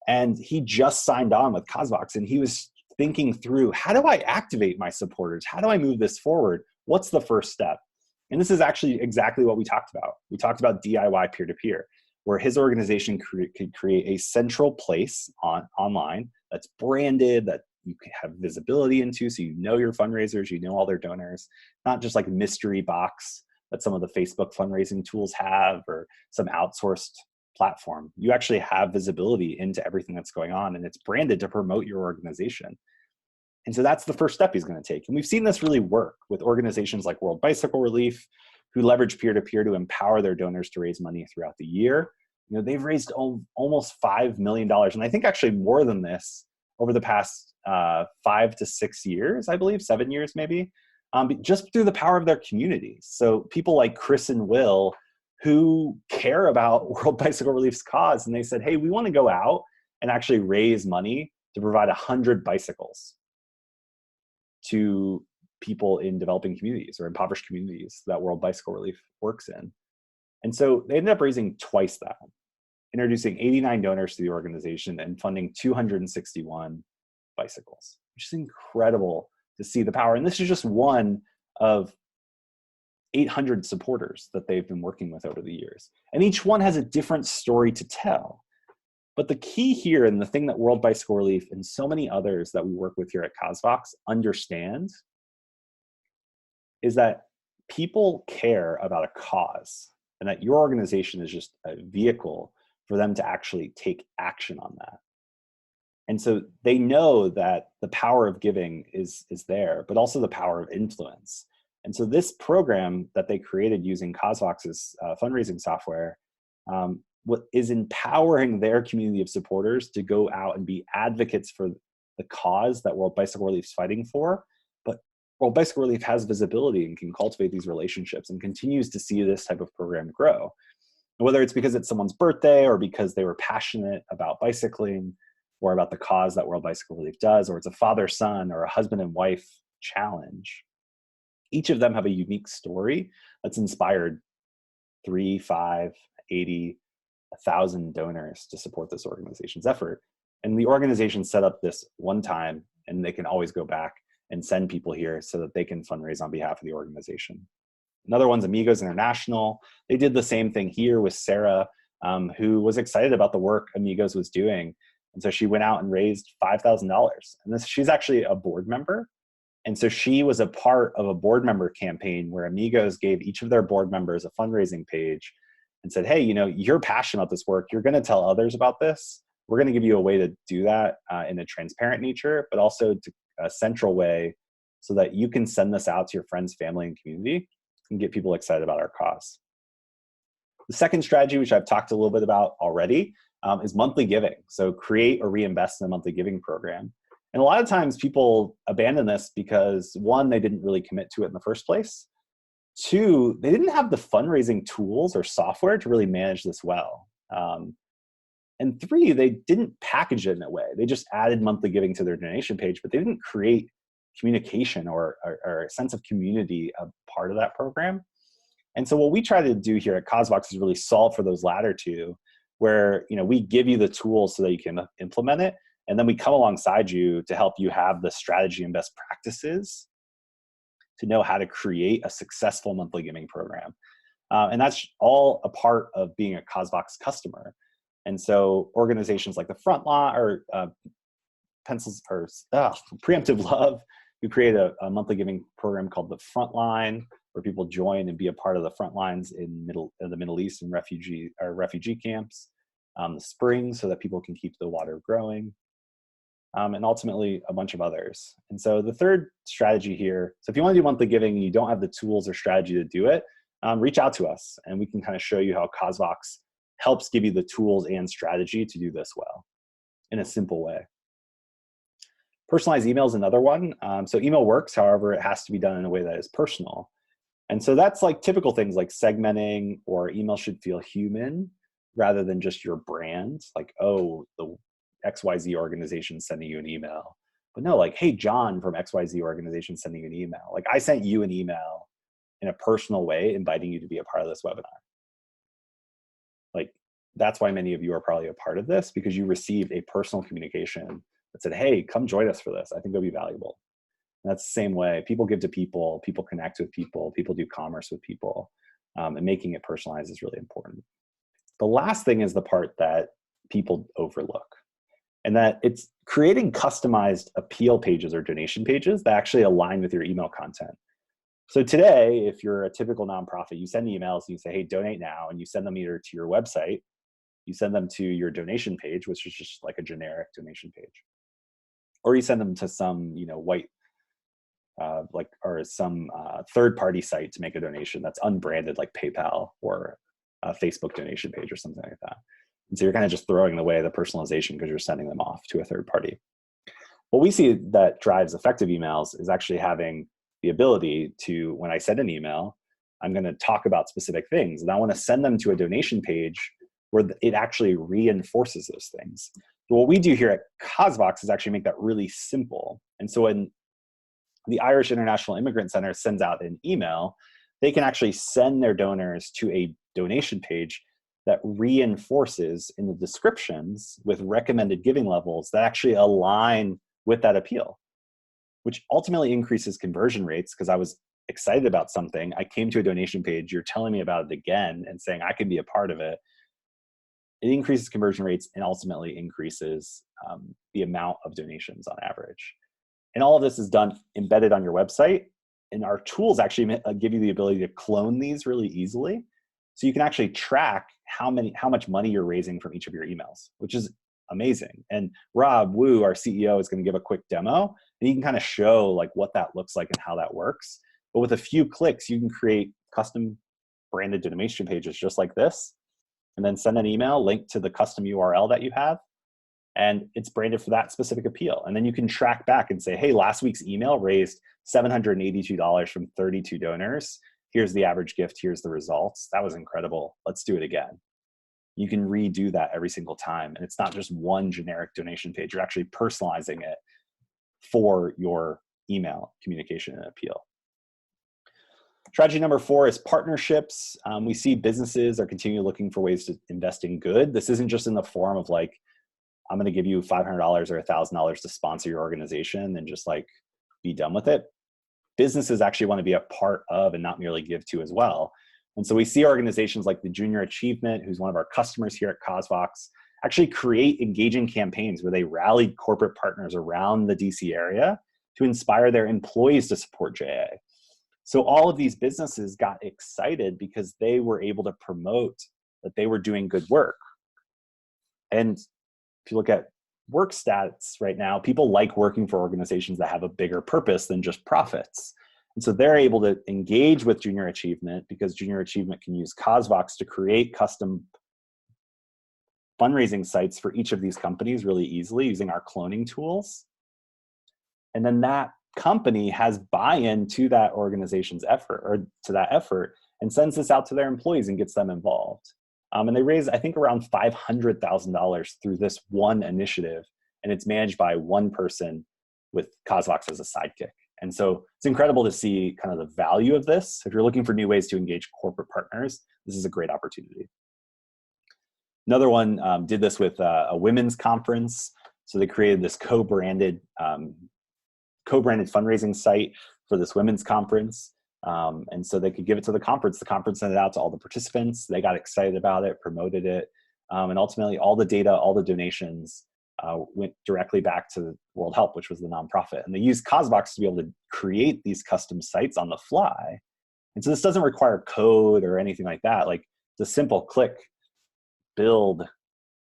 Speaker 1: And he just signed on with CauseVox, and he was thinking through, how do I activate my supporters? How do I move this forward? What's the first step? And this is actually exactly what we talked about. We talked about DIY peer-to-peer, where his organization could create a central place online that's branded, that you can have visibility into, so you know your fundraisers, you know all their donors, not just like a mystery box that some of the Facebook fundraising tools have or some outsourced platform. You actually have visibility into everything that's going on, and it's branded to promote your organization. And so that's the first step he's going to take. And we've seen this really work with organizations like World Bicycle Relief, who leverage peer-to-peer to empower their donors to raise money throughout the year. They've raised almost $5 million, and I think actually more than this over the past 5 to 6 years, I believe, 7 years maybe, just through the power of their communities. So people like Chris and Will, who care about World Bicycle Relief's cause, and they said, hey, we want to go out and actually raise money to provide 100 bicycles to people in developing communities or impoverished communities that World Bicycle Relief works in. And so they ended up raising twice that, introducing 89 donors to the organization and funding 261 bicycles, which is incredible to see the power. And this is just one of 800 supporters that they've been working with over the years. And each one has a different story to tell. But the key here, and the thing that World Bicycle Relief and so many others that we work with here at CauseVox understand, is that people care about a cause, and that your organization is just a vehicle for them to actually take action on that. And so they know that the power of giving is there, but also the power of influence. And so this program that they created using CauseVox's fundraising software is empowering their community of supporters to go out and be advocates for the cause that World Bicycle Relief is fighting for. But World Bicycle Relief has visibility and can cultivate these relationships and continues to see this type of program grow. Whether it's because it's someone's birthday, or because they were passionate about bicycling, or about the cause that World Bicycle Relief does, or it's a father-son or a husband and wife challenge. Each of them have a unique story that's inspired 3, 5, 80, 1,000 donors to support this organization's effort. And the organization set up this one time, and they can always go back and send people here so that they can fundraise on behalf of the organization. Another one's Amigos International. They did the same thing here with Sarah, who was excited about the work Amigos was doing. And so she went out and raised $5,000. And she's actually a board member. And so she was a part of a board member campaign where Amigos gave each of their board members a fundraising page and said, hey, you're passionate about this work. You're going to tell others about this. We're going to give you a way to do that in a transparent nature, but also to a central way so that you can send this out to your friends, family, and community and get people excited about our cause. The second strategy, which I've talked a little bit about already, is monthly giving. So create or reinvest in a monthly giving program. And a lot of times people abandon this because, one, they didn't really commit to it in the first place. Two, they didn't have the fundraising tools or software to really manage this well. And three, they didn't package it in a way. They just added monthly giving to their donation page, but they didn't create communication or a sense of community a part of that program. And so what we try to do here at CauseVox is really solve for those latter two, where we give you the tools so that you can implement it, and then we come alongside you to help you have the strategy and best practices to know how to create a successful monthly giving program. And that's all a part of being a CauseVox customer. And so organizations like the Frontline or Preemptive Love, who create a monthly giving program called the Frontline, where people join and be a part of the front lines in the Middle East and refugee camps. The Spring, so that people can keep the water growing. And ultimately a bunch of others. And so the third strategy here, so if you want to do monthly giving and you don't have the tools or strategy to do it, reach out to us and we can kind of show you how Cosvox helps give you the tools and strategy to do this well in a simple way. Personalized email is another one. So email works, however, it has to be done in a way that is personal. And so that's like typical things like segmenting, or email should feel human rather than just your brand. Like, oh, the XYZ organization sending you an email. But no, like, hey, John from XYZ organization sending you an email. Like, I sent you an email in a personal way, inviting you to be a part of this webinar. Like, that's why many of you are probably a part of this, because you received a personal communication that said, hey, come join us for this. I think it'll be valuable. And that's the same way. People give to people, people connect with people, people do commerce with people, and making it personalized is really important. The last thing is the part that people overlook, and that it's creating customized appeal pages or donation pages that actually align with your email content. So today, if you're a typical nonprofit, you send emails and you say, hey, donate now, and you send them either to your website, you send them to your donation page, which is just like a generic donation page, or you send them to some, white, or some third-party site to make a donation that's unbranded, like PayPal or a Facebook donation page or something like that. And so you're kind of just throwing away the personalization because you're sending them off to a third party. What we see that drives effective emails is actually having the ability to, when I send an email, I'm going to talk about specific things, and I want to send them to a donation page where it actually reinforces those things. So what we do here at Cosvox is actually make that really simple. And so when the Irish International Immigrant Center sends out an email, they can actually send their donors to a donation page that reinforces in the descriptions with recommended giving levels that actually align with that appeal, which ultimately increases conversion rates. Because I was excited about something, I came to a donation page, you're telling me about it again and saying I can be a part of it. It increases conversion rates and ultimately increases the amount of donations on average. And all of this is done embedded on your website. And our tools actually give you the ability to clone these really easily. So you can actually track how much money you're raising from each of your emails, which is amazing. And Rob Wu, our CEO, is going to give a quick demo, and he can kind of show like what that looks like and how that works. But with a few clicks, you can create custom branded donation pages just like this, and then send an email linked to the custom URL that you have. And it's branded for that specific appeal. And then you can track back and say, hey, last week's email raised $782 from 32 donors. Here's the average gift. Here's the results. That was incredible. Let's do it again. You can redo that every single time. And it's not just one generic donation page. You're actually personalizing it for your email communication and appeal. Strategy number 4 is partnerships. We see businesses are continually looking for ways to invest in good. This isn't just in the form of like, I'm going to give you $500 or $1,000 to sponsor your organization and just like be done with it. Businesses actually want to be a part of and not merely give to as well. And so we see organizations like the Junior Achievement, who's one of our customers here at Cosvox, actually create engaging campaigns where they rally corporate partners around the DC area to inspire their employees to support JA. So all of these businesses got excited because they were able to promote that they were doing good work. And if you look at work stats right now, people like working for organizations that have a bigger purpose than just profits. And so they're able to engage with Junior Achievement because Junior Achievement can use Cosvox to create custom fundraising sites for each of these companies really easily using our cloning tools. And then that company has buy-in to that organization's effort, or to that effort, and sends this out to their employees and gets them involved. And they raise, I think, around $500,000 through this one initiative, and it's managed by one person with Cosvox as a sidekick. And so it's incredible to see kind of the value of this. If you're looking for new ways to engage corporate partners, this is a great opportunity. Another one did this with a women's conference. So they created this co-branded fundraising site for this women's conference. And so they could give it to the conference. The conference sent it out to all the participants. They got excited about it, promoted it. And ultimately all the data, all the donations went directly back to World Help, which was the nonprofit. And they used Cosvox to be able to create these custom sites on the fly. And so this doesn't require code or anything like that. Like it's a simple click, build,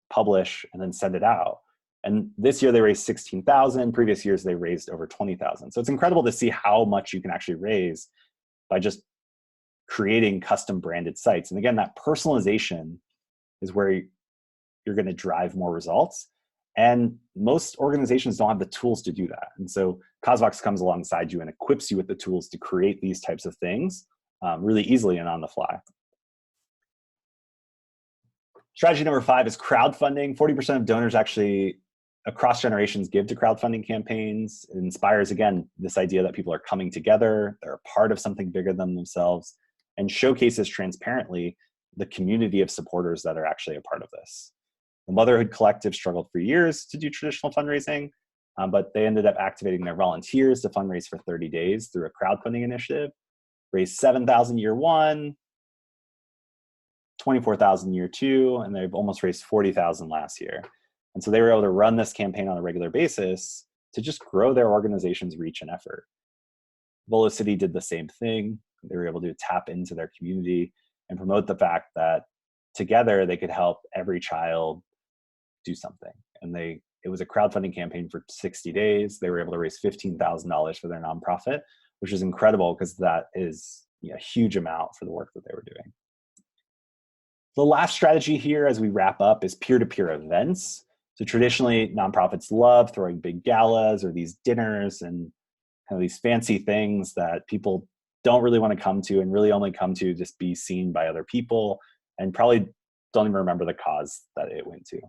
Speaker 1: publish, and then send it out. And this year they raised 16,000. Previous years they raised over 20,000. So it's incredible to see how much you can actually raise by just creating custom branded sites. And again, that personalization is where you're going to drive more results. And most organizations don't have the tools to do that. And so CosVox comes alongside you and equips you with the tools to create these types of things really easily and on the fly. Strategy number 5 is crowdfunding. 40% of donors actually across generations give to crowdfunding campaigns. It inspires, again, this idea that people are coming together, they're a part of something bigger than themselves, and showcases transparently the community of supporters that are actually a part of this. The Motherhood Collective struggled for years to do traditional fundraising, but they ended up activating their volunteers to fundraise for 30 days through a crowdfunding initiative, raised $7,000 year 1, $24,000 year 2, and they've almost raised $40,000 last year. And so they were able to run this campaign on a regular basis to just grow their organization's reach and effort. Velocity did the same thing. They were able to tap into their community and promote the fact that together they could help every child do something. And it was a crowdfunding campaign for 60 days. They were able to raise $15,000 for their nonprofit, which is incredible because that is a huge amount for the work that they were doing. The last strategy here as we wrap up is peer-to-peer events. So traditionally, nonprofits love throwing big galas or these dinners and kind of these fancy things that people don't really want to come to and really only come to just be seen by other people and probably don't even remember the cause that it went to.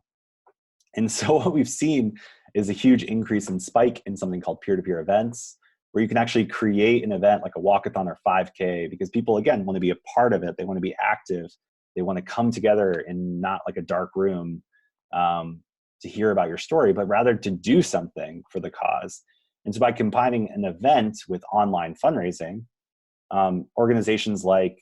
Speaker 1: And so what we've seen is a huge increase in spike in something called peer-to-peer events, where you can actually create an event like a walkathon or 5K because people, again, want to be a part of it. They want to be active. They want to come together in not like a dark room to hear about your story, but rather to do something for the cause. And so by combining an event with online fundraising, organizations like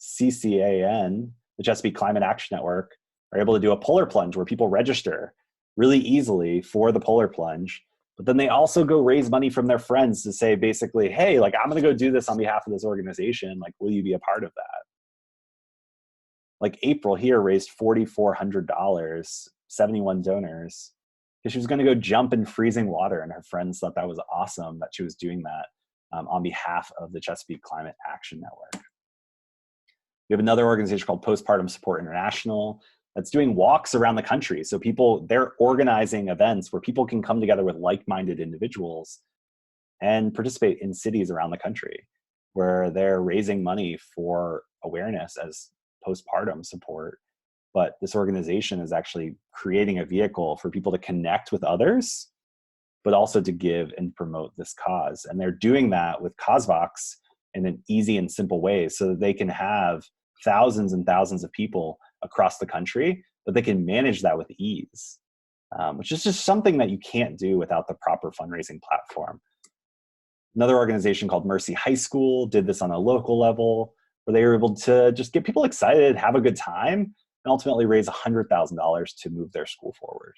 Speaker 1: CCAN, the Chesapeake Climate Action Network, are able to do a polar plunge where people register really easily for the polar plunge. But then they also go raise money from their friends to say basically, hey, like I'm going to go do this on behalf of this organization. Like, will you be a part of that? Like April here raised $4,400, 71 donors, because she was going to go jump in freezing water, and her friends thought that was awesome that she was doing that on behalf of the Chesapeake Climate Action Network. We have another organization called Postpartum Support International that's doing walks around the country. So they're organizing events where people can come together with like-minded individuals and participate in cities around the country where they're raising money for awareness as postpartum support. But this organization is actually creating a vehicle for people to connect with others, but also to give and promote this cause. And they're doing that with CosVox in an easy and simple way so that they can have thousands and thousands of people across the country, but they can manage that with ease, which is just something that you can't do without the proper fundraising platform. Another organization called Mercy High School did this on a local level, where they were able to just get people excited, have a good time, and ultimately raise $100,000 to move their school forward.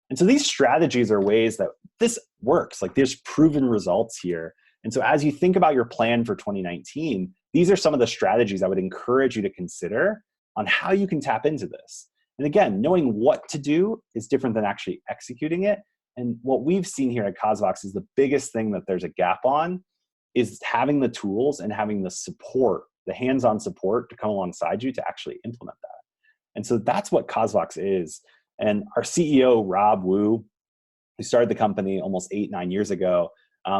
Speaker 1: And so these strategies are ways that this works. Like there's proven results here. And so as you think about your plan for 2019, these are some of the strategies I would encourage you to consider on how you can tap into this. And again, knowing what to do is different than actually executing it. And what we've seen here at CosVox is the biggest thing that there's a gap on is having the tools and having the support, the hands-on support to come alongside you to actually implement that. And so that's what CosVox is. And our CEO, Rob Wu, who started the company almost 8-9 years ago,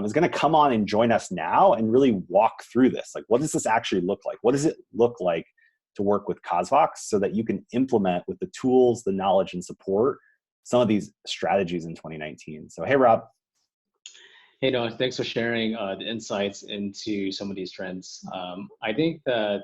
Speaker 1: is going to come on and join us now and really walk through this. Like, what does this actually look like? What does it look like to work with CosVox so that you can implement with the tools, the knowledge, and support some of these strategies in 2019? So, hey, Rob.
Speaker 2: Hey, Noah, thanks for sharing the insights into some of these trends. I think that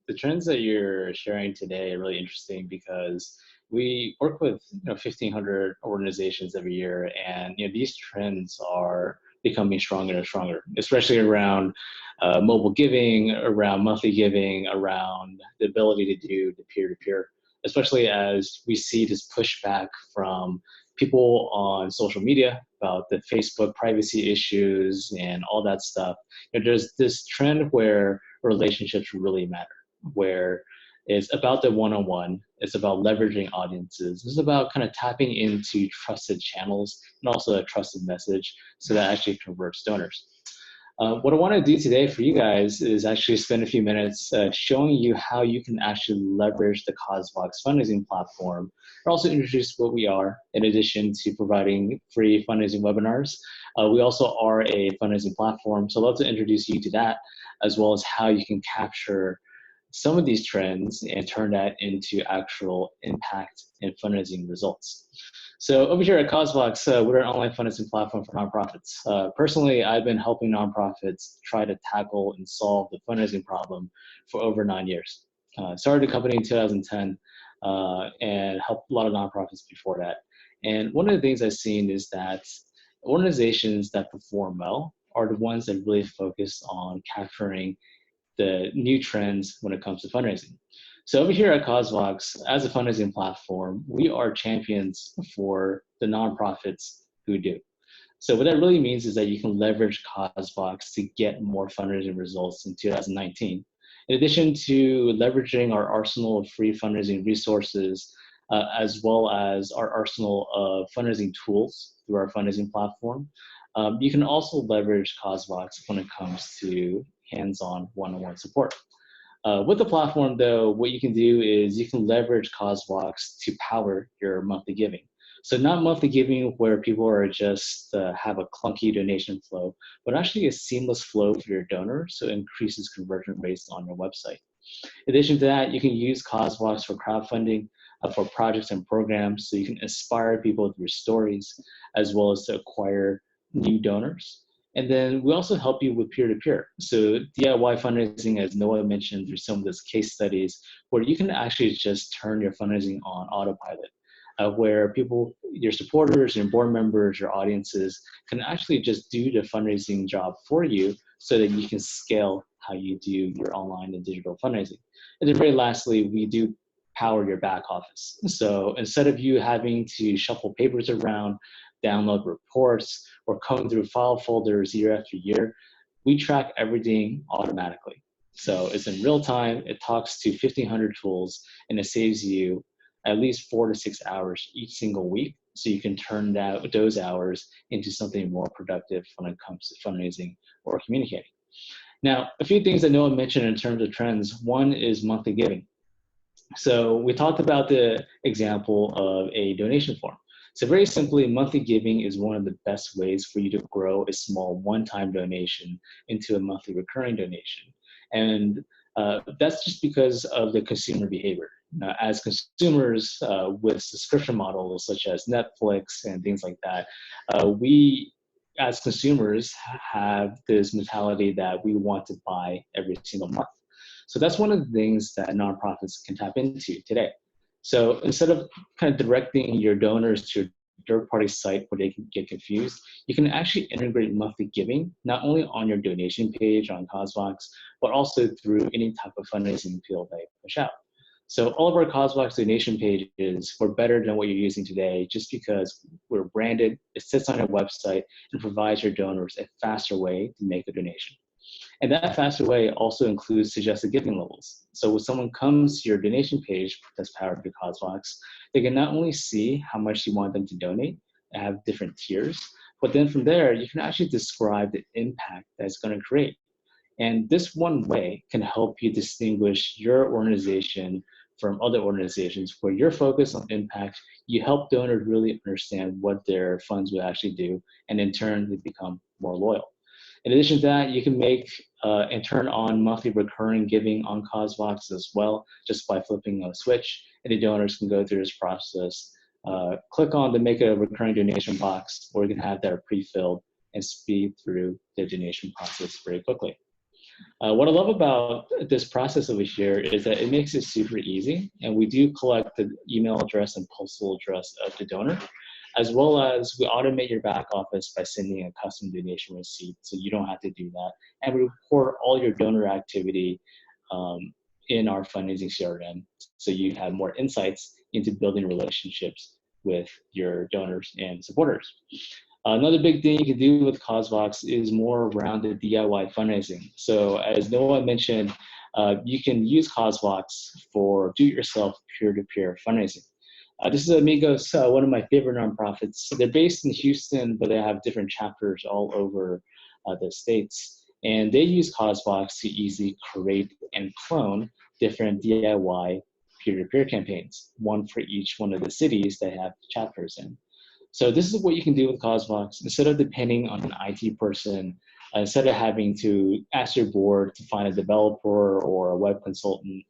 Speaker 2: the trends that you're sharing today are really interesting because we work with 1,500 organizations every year, and these trends are becoming stronger and stronger, especially around mobile giving, around monthly giving, around the ability to do the peer-to-peer, especially as we see this pushback from people on social media about the Facebook privacy issues and all that stuff. There's this trend where relationships really matter, where it's about the one-on-one, it's about leveraging audiences, it's about kind of tapping into trusted channels and also a trusted message so that actually converts donors. What I want to do today for you guys is actually spend a few minutes showing you how you can actually leverage the CauseVox fundraising platform, and also introduce what we are in addition to providing free fundraising webinars. We also are a fundraising platform, so I'd love to introduce you to that, as well as how you can capture some of these trends and turn that into actual impact and fundraising results. So over here at CauseVox, we're an online fundraising platform for nonprofits. Personally, I've been helping nonprofits try to tackle and solve the fundraising problem for over 9 years. Started the company in 2010 and helped a lot of nonprofits before that. And one of the things I've seen is that organizations that perform well are the ones that really focus on capturing the new trends when it comes to fundraising. So over here at CauseVox, as a fundraising platform, we are champions for the nonprofits who do. So what that really means is that you can leverage CauseVox to get more fundraising results in 2019. In addition to leveraging our arsenal of free fundraising resources, as well as our arsenal of fundraising tools through our fundraising platform, you can also leverage CauseVox when it comes to hands-on one-on-one support. With the platform, though, what you can do is you can leverage CauseVox to power your monthly giving. So not monthly giving where people are just have a clunky donation flow, but actually a seamless flow for your donors, so it increases conversion rates on your website. In addition to that, you can use CauseVox for crowdfunding, for projects and programs, so you can inspire people through stories, as well as to acquire new donors. And then we also help you with peer-to-peer. So DIY fundraising, as Noah mentioned, through some of those case studies, where you can actually just turn your fundraising on autopilot, where people, your supporters, your board members, your audiences can actually just do the fundraising job for you so that you can scale how you do your online and digital fundraising. And then very lastly, we do power your back office. So instead of you having to shuffle papers around, download reports, or comb through file folders year after year, we track everything automatically. So it's in real time, it talks to 1,500 tools, and it saves you at least 4 to 6 hours each single week. So you can turn those hours into something more productive when it comes to fundraising or communicating. Now, a few things that Noah mentioned in terms of trends. One is monthly giving. So we talked about the example of a donation form. So very simply, monthly giving is one of the best ways for you to grow a small one-time donation into a monthly recurring donation. And that's just because of the consumer behavior. As consumers with subscription models such as Netflix and things like that, we as consumers have this mentality that we want to buy every single month. So that's one of the things that nonprofits can tap into today. So instead of kind of directing your donors to a third-party site where they can get confused, you can actually integrate monthly giving, not only on your donation page on CauseVox, but also through any type of fundraising appeal that you push out. So all of our CauseVox donation pages were better than what you're using today just because we're branded, it sits on your website, and provides your donors a faster way to make a donation. And that faster way also includes suggested giving levels. So when someone comes to your donation page that's powered by CauseVox, they can not only see how much you want them to donate and have different tiers, but then from there, you can actually describe the impact that it's going to create. And this one way can help you distinguish your organization from other organizations where you're focused on impact. You help donors really understand what their funds will actually do, and in turn, they become more loyal. In addition to that, you can make and turn on monthly recurring giving on CauseVox as well, just by flipping a switch, and the donors can go through this process. Click on the make a recurring donation box, or you can have that pre-filled and speed through the donation process very quickly. What I love about this process over here is that it makes it super easy, and we do collect the email address and postal address of the donor, as well as we automate your back office by sending a custom donation receipt, so you don't have to do that. And we record all your donor activity in our fundraising CRM, so you have more insights into building relationships with your donors and supporters. Another big thing you can do with CauseVox is more around the DIY fundraising. So as Noah mentioned, you can use CauseVox for do-it-yourself peer-to-peer fundraising. This is Amigos, one of my favorite nonprofits. They're based in Houston, but they have different chapters all over the States. And they use CauseVox to easily create and clone different DIY peer-to-peer campaigns, one for each one of the cities they have chapters in. So this is what you can do with CauseVox. Instead of depending on an IT person, instead of having to ask your board to find a developer or a web consultant,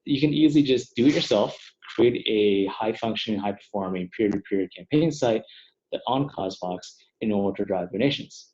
Speaker 2: you can easily just do it yourself, create a high-functioning, high-performing peer-to-peer campaign site on CauseVox in order to drive donations.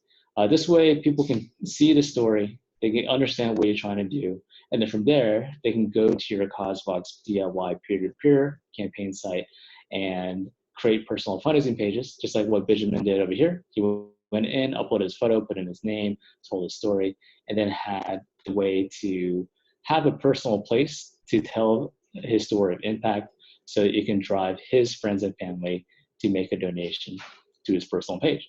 Speaker 2: This way, people can see the story, they can understand what you're trying to do, and then from there, they can go to your CauseVox DIY peer-to-peer campaign site and create personal fundraising pages, just like what Benjamin did over here. He went in, uploaded his photo, put in his name, told his story, and then had the way to have a personal place to tell his story of impact so it can drive his friends and family to make a donation to his personal page.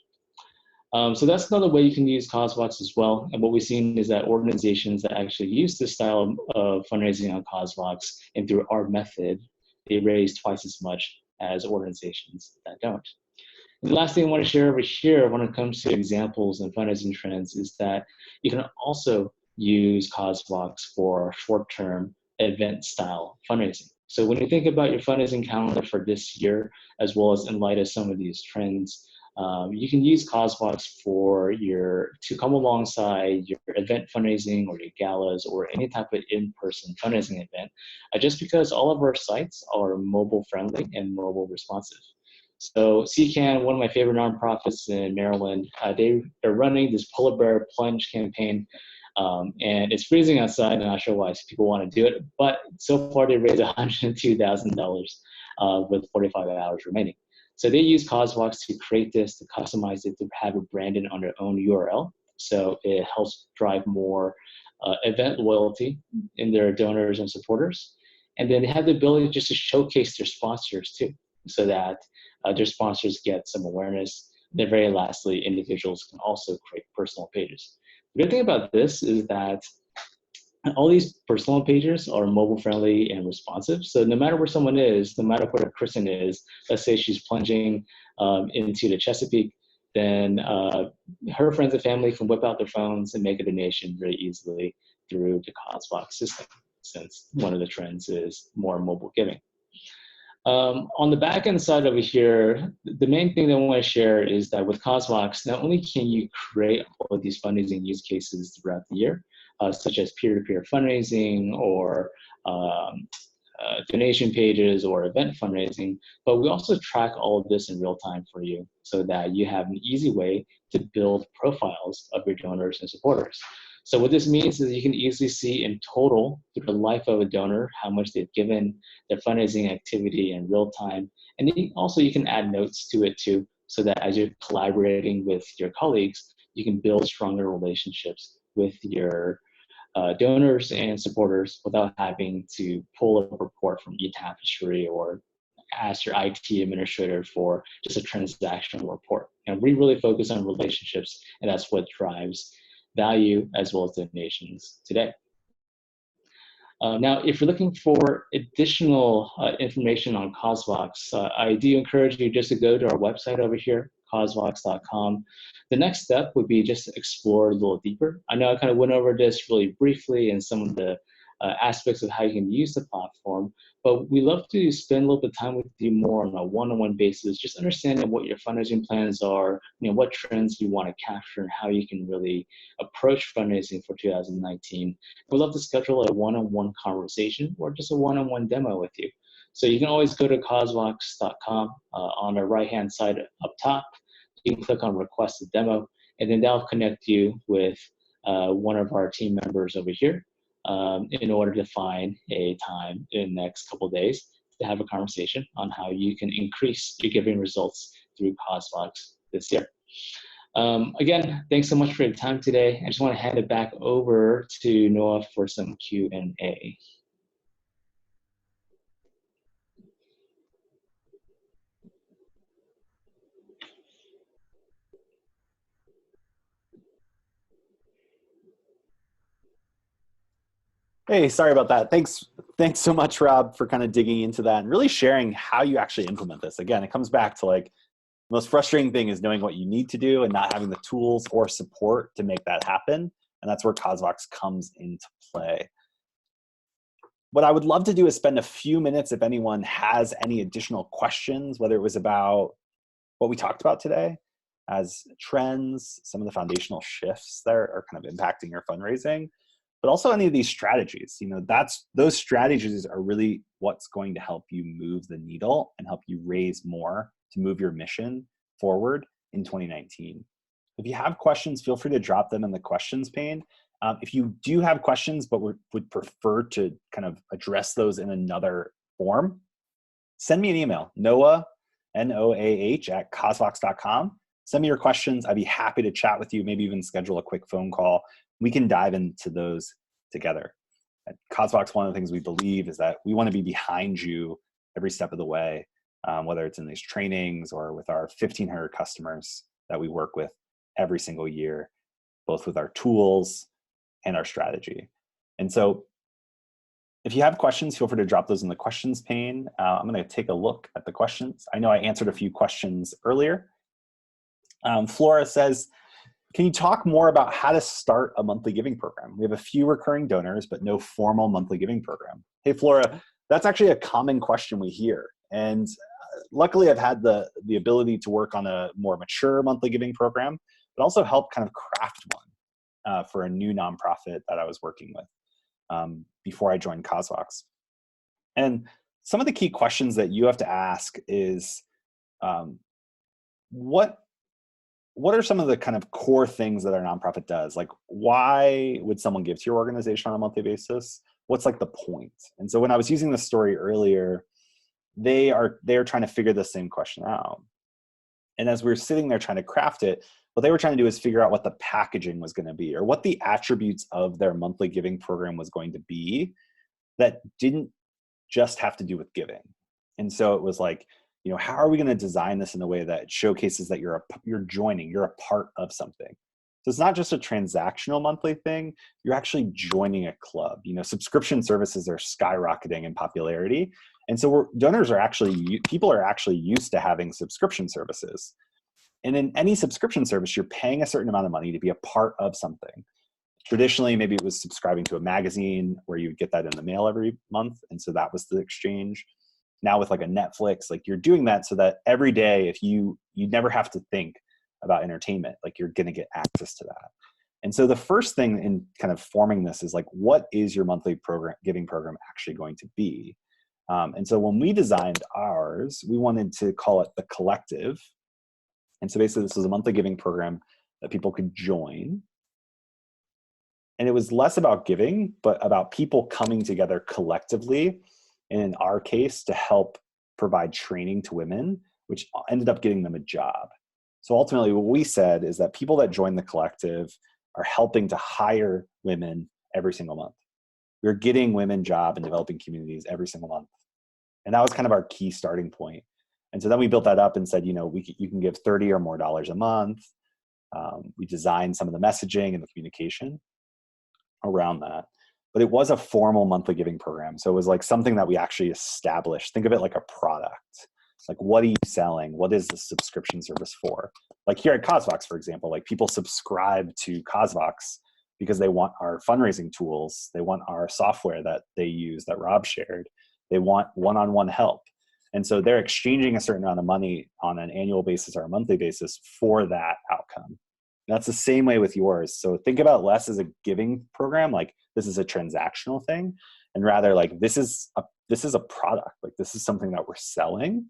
Speaker 2: So that's another way you can use CauseVox as well. And what we've seen is that organizations that actually use this style of fundraising on CauseVox and through our method, they raise twice as much as organizations that don't. And the last thing I want to share over here when it comes to examples and fundraising trends is that you can also use CauseVox for short-term event style fundraising. So when you think about your fundraising calendar for this year, as well as in light of some of these trends, you can use CauseVox to come alongside your event fundraising or your galas or any type of in-person fundraising event, just because all of our sites are mobile friendly and mobile responsive. So CCAN, one of my favorite nonprofits in Maryland, they're running this polar bear plunge campaign, and it's freezing outside. I'm not sure why people want to do it, but so far they raised $102,000 with 45 hours remaining. So they use CauseVox to create this, to customize it, to have it branded on their own URL. So it helps drive more event loyalty in their donors and supporters. And then they have the ability just to showcase their sponsors too, so that their sponsors get some awareness. And then very lastly, individuals can also create personal pages. The good thing about this is that all these personal pages are mobile friendly and responsive. So no matter where someone is, no matter where Kristen is, let's say she's plunging into the Chesapeake, then her friends and family can whip out their phones and make a donation very easily through the CauseVox system, since one of the trends is more mobile giving. On the back end side over here, the main thing that I want to share is that with CauseVox, not only can you create all of these fundraising use cases throughout the year, such as peer-to-peer fundraising or donation pages or event fundraising, but we also track all of this in real time for you so that you have an easy way to build profiles of your donors and supporters. So what this means is you can easily see in total through the life of a donor how much they've given, their fundraising activity in real time. And then also you can add notes to it too, so that as you're collaborating with your colleagues, you can build stronger relationships with your donors and supporters without having to pull a report from eTapestry or ask your IT administrator for just a transactional report. And we really focus on relationships, and that's what drives value as well as donations today. Now, if you're looking for additional information on CauseVox, I do encourage you just to go to our website over here, causevox.com. The next step would be just to explore a little deeper. I know I kind of went over this really briefly and some of the aspects of how you can use the platform, but we love to spend a little bit of time with you more on a one-on-one basis, just understanding what your fundraising plans are, what trends you want to capture and how you can really approach fundraising for 2019. We'd love to schedule a one-on-one conversation or just a one-on-one demo with you. So you can always go to causevox.com on the right-hand side up top. You can click on request a demo, and then that'll connect you with one of our team members over here in order to find a time in the next couple of days to have a conversation on how you can increase your giving results through CauseVox this year. Again, thanks so much for your time today. I just want to hand it back over to Noah for some Q&A.
Speaker 1: Hey, sorry about that. Thanks so much, Rob, for kind of digging into that and really sharing how you actually implement this. Again, it comes back to like The most frustrating thing is knowing what you need to do and not having the tools or support to make that happen. And that's where Cosvox comes into play. What I would love to do is spend a few minutes if anyone has any additional questions, whether it was about what we talked about today as trends, some of the foundational shifts that are kind of impacting your fundraising, but also any of these strategies. Those strategies are really what's going to help you move the needle and help you raise more to move your mission forward in 2019. If you have questions, feel free to drop them in the questions pane. If you do have questions, but would prefer to kind of address those in another form, send me an email, Noah, Noah, at cosvox.com. Send me your questions. I'd be happy to chat with you, maybe even schedule a quick phone call. We can dive into those together. At Cosvox, one of the things we believe is that we want to be behind you every step of the way, whether it's in these trainings or with our 1,500 customers that we work with every single year, both with our tools and our strategy. And so if you have questions, feel free to drop those in the questions pane. I'm going to take a look at the questions. I know I answered a few questions earlier. Flora says, can you talk more about how to start a monthly giving program? We have a few recurring donors, but no formal monthly giving program. Hey, Flora, that's actually a common question we hear. And luckily, I've had the ability to work on a more mature monthly giving program, but also help kind of craft one for a new nonprofit that I was working with before I joined Cosvox. And some of the key questions that you have to ask is, what are some of the kind of core things that our nonprofit does? Like, why would someone give to your organization on a monthly basis? What's like the point? And so when I was using this story earlier, they are trying to figure the same question out. And as we were sitting there trying to craft it, what they were trying to do is figure out what the packaging was going to be, or what the attributes of their monthly giving program was going to be that didn't just have to do with giving. And so it was like, how are we going to design this in a way that showcases that you're a part of something? So it's not just a transactional monthly thing. You're actually joining a club. Subscription services are skyrocketing in popularity. And so people are actually used to having subscription services. And in any subscription service, you're paying a certain amount of money to be a part of something. Traditionally, maybe it was subscribing to a magazine where you would get that in the mail every month. And so that was the exchange. Now with like a Netflix, like you're doing that so that every day, if you never have to think about entertainment, like you're going to get access to that. And so the first thing in kind of forming this is like, what is your monthly giving program actually going to be? And so when we designed ours, we wanted to call it the Collective. And so basically this was a monthly giving program that people could join. And it was less about giving, but about people coming together collectively, and in our case, to help provide training to women, which ended up getting them a job. So ultimately what we said is that people that join the Collective are helping to hire women every single month. We're getting women job in developing communities every single month. And that was kind of our key starting point. And so then we built that up and said, you can give $30 or more a month. We designed some of the messaging and the communication around that. But it was a formal monthly giving program. So it was like something that we actually established. Think of it like a product. Like, what are you selling? What is the subscription service for? Like here at Cosvox, for example, like people subscribe to Cosvox because they want our fundraising tools. They want our software that they use that Rob shared. They want one-on-one help. And so they're exchanging a certain amount of money on an annual basis or a monthly basis for that outcome. And that's the same way with yours. So think about less as a giving program, like this is a transactional thing, and rather like this is a product. Like this is something that we're selling,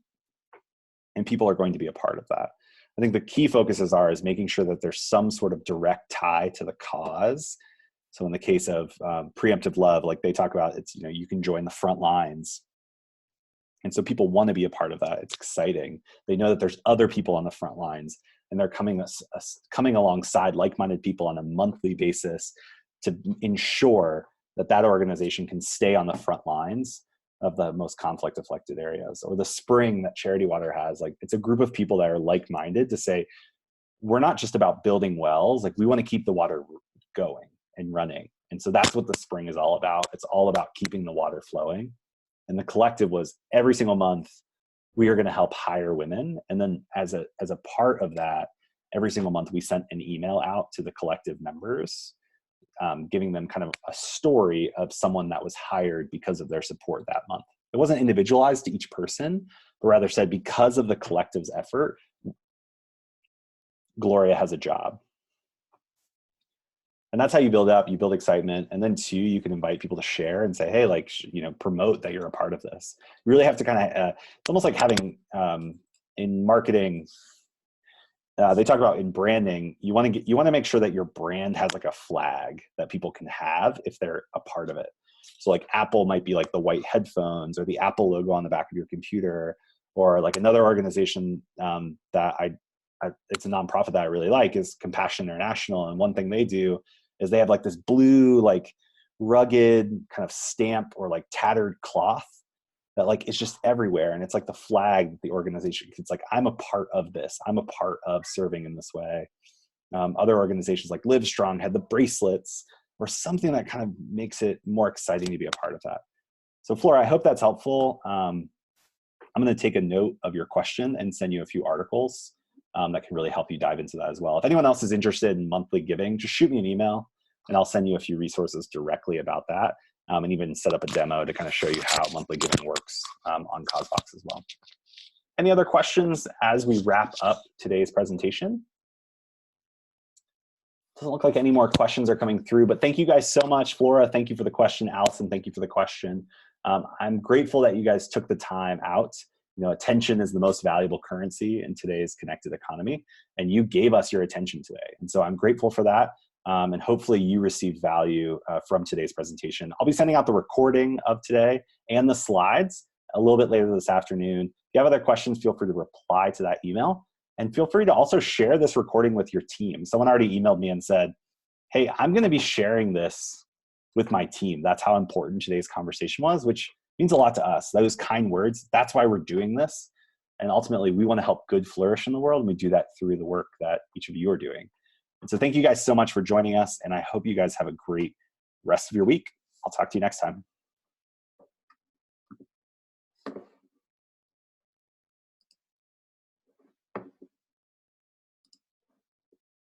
Speaker 1: and people are going to be a part of that. I think the key focuses is making sure that there's some sort of direct tie to the cause. So in the case of preemptive love, like they talk about, it's, you can join the front lines. And so people want to be a part of that. It's exciting. They know that there's other people on the front lines, and they're coming alongside like-minded people on a monthly basis to ensure that organization can stay on the front lines of the most conflict-afflicted areas. Or the spring that Charity Water has, like it's a group of people that are like-minded to say, we're not just about building wells, like we want to keep the water going and running. And so that's what the spring is all about. It's all about keeping the water flowing. And the Collective was every single month, we are going to help hire women. And then as a part of that, every single month we sent an email out to the collective members, giving them kind of a story of someone that was hired because of their support that month. It wasn't individualized to each person, but rather said, because of the collective's effort, Gloria has a job. And that's how you build up, you build excitement. And then two, you can invite people to share and say, hey, like, promote that you're a part of this. You really have to kind of, it's almost like having, in marketing, they talk about in branding, you want to make sure that your brand has like a flag that people can have if they're a part of it. So like Apple might be like the white headphones or the Apple logo on the back of your computer, or like another organization that it's a nonprofit that I really like is Compassion International. And one thing they do is they have like this blue, like rugged kind of stamp or like tattered cloth that like is just everywhere. And it's like the flag that the organization, it's like, I'm a part of this. I'm a part of serving in this way. Other organizations like Livestrong had the bracelets or something that kind of makes it more exciting to be a part of that. So Flora, I hope that's helpful. I'm going to take a note of your question and send you a few articles that can really help you dive into that as well. If anyone else is interested in monthly giving, just shoot me an email and I'll send you a few resources directly about that, and even set up a demo to kind of show you how monthly giving works on CosVox as well. Any other questions as we wrap up today's presentation? Doesn't look like any more questions are coming through, but thank you guys so much. Flora, thank you for the question. Allison, thank you for the question. I'm grateful that you guys took the time out. Attention is the most valuable currency in today's connected economy, and you gave us your attention today. And so I'm grateful for that. And hopefully you received value from today's presentation. I'll be sending out the recording of today and the slides a little bit later this afternoon. If you have other questions, feel free to reply to that email, and feel free to also share this recording with your team. Someone already emailed me and said, hey, I'm going to be sharing this with my team. That's how important today's conversation was, which means a lot to us. Those kind words, that's why we're doing this. And ultimately, we want to help good flourish in the world, and we do that through the work that each of you are doing. And so thank you guys so much for joining us, and I hope you guys have a great rest of your week. I'll talk to you next time.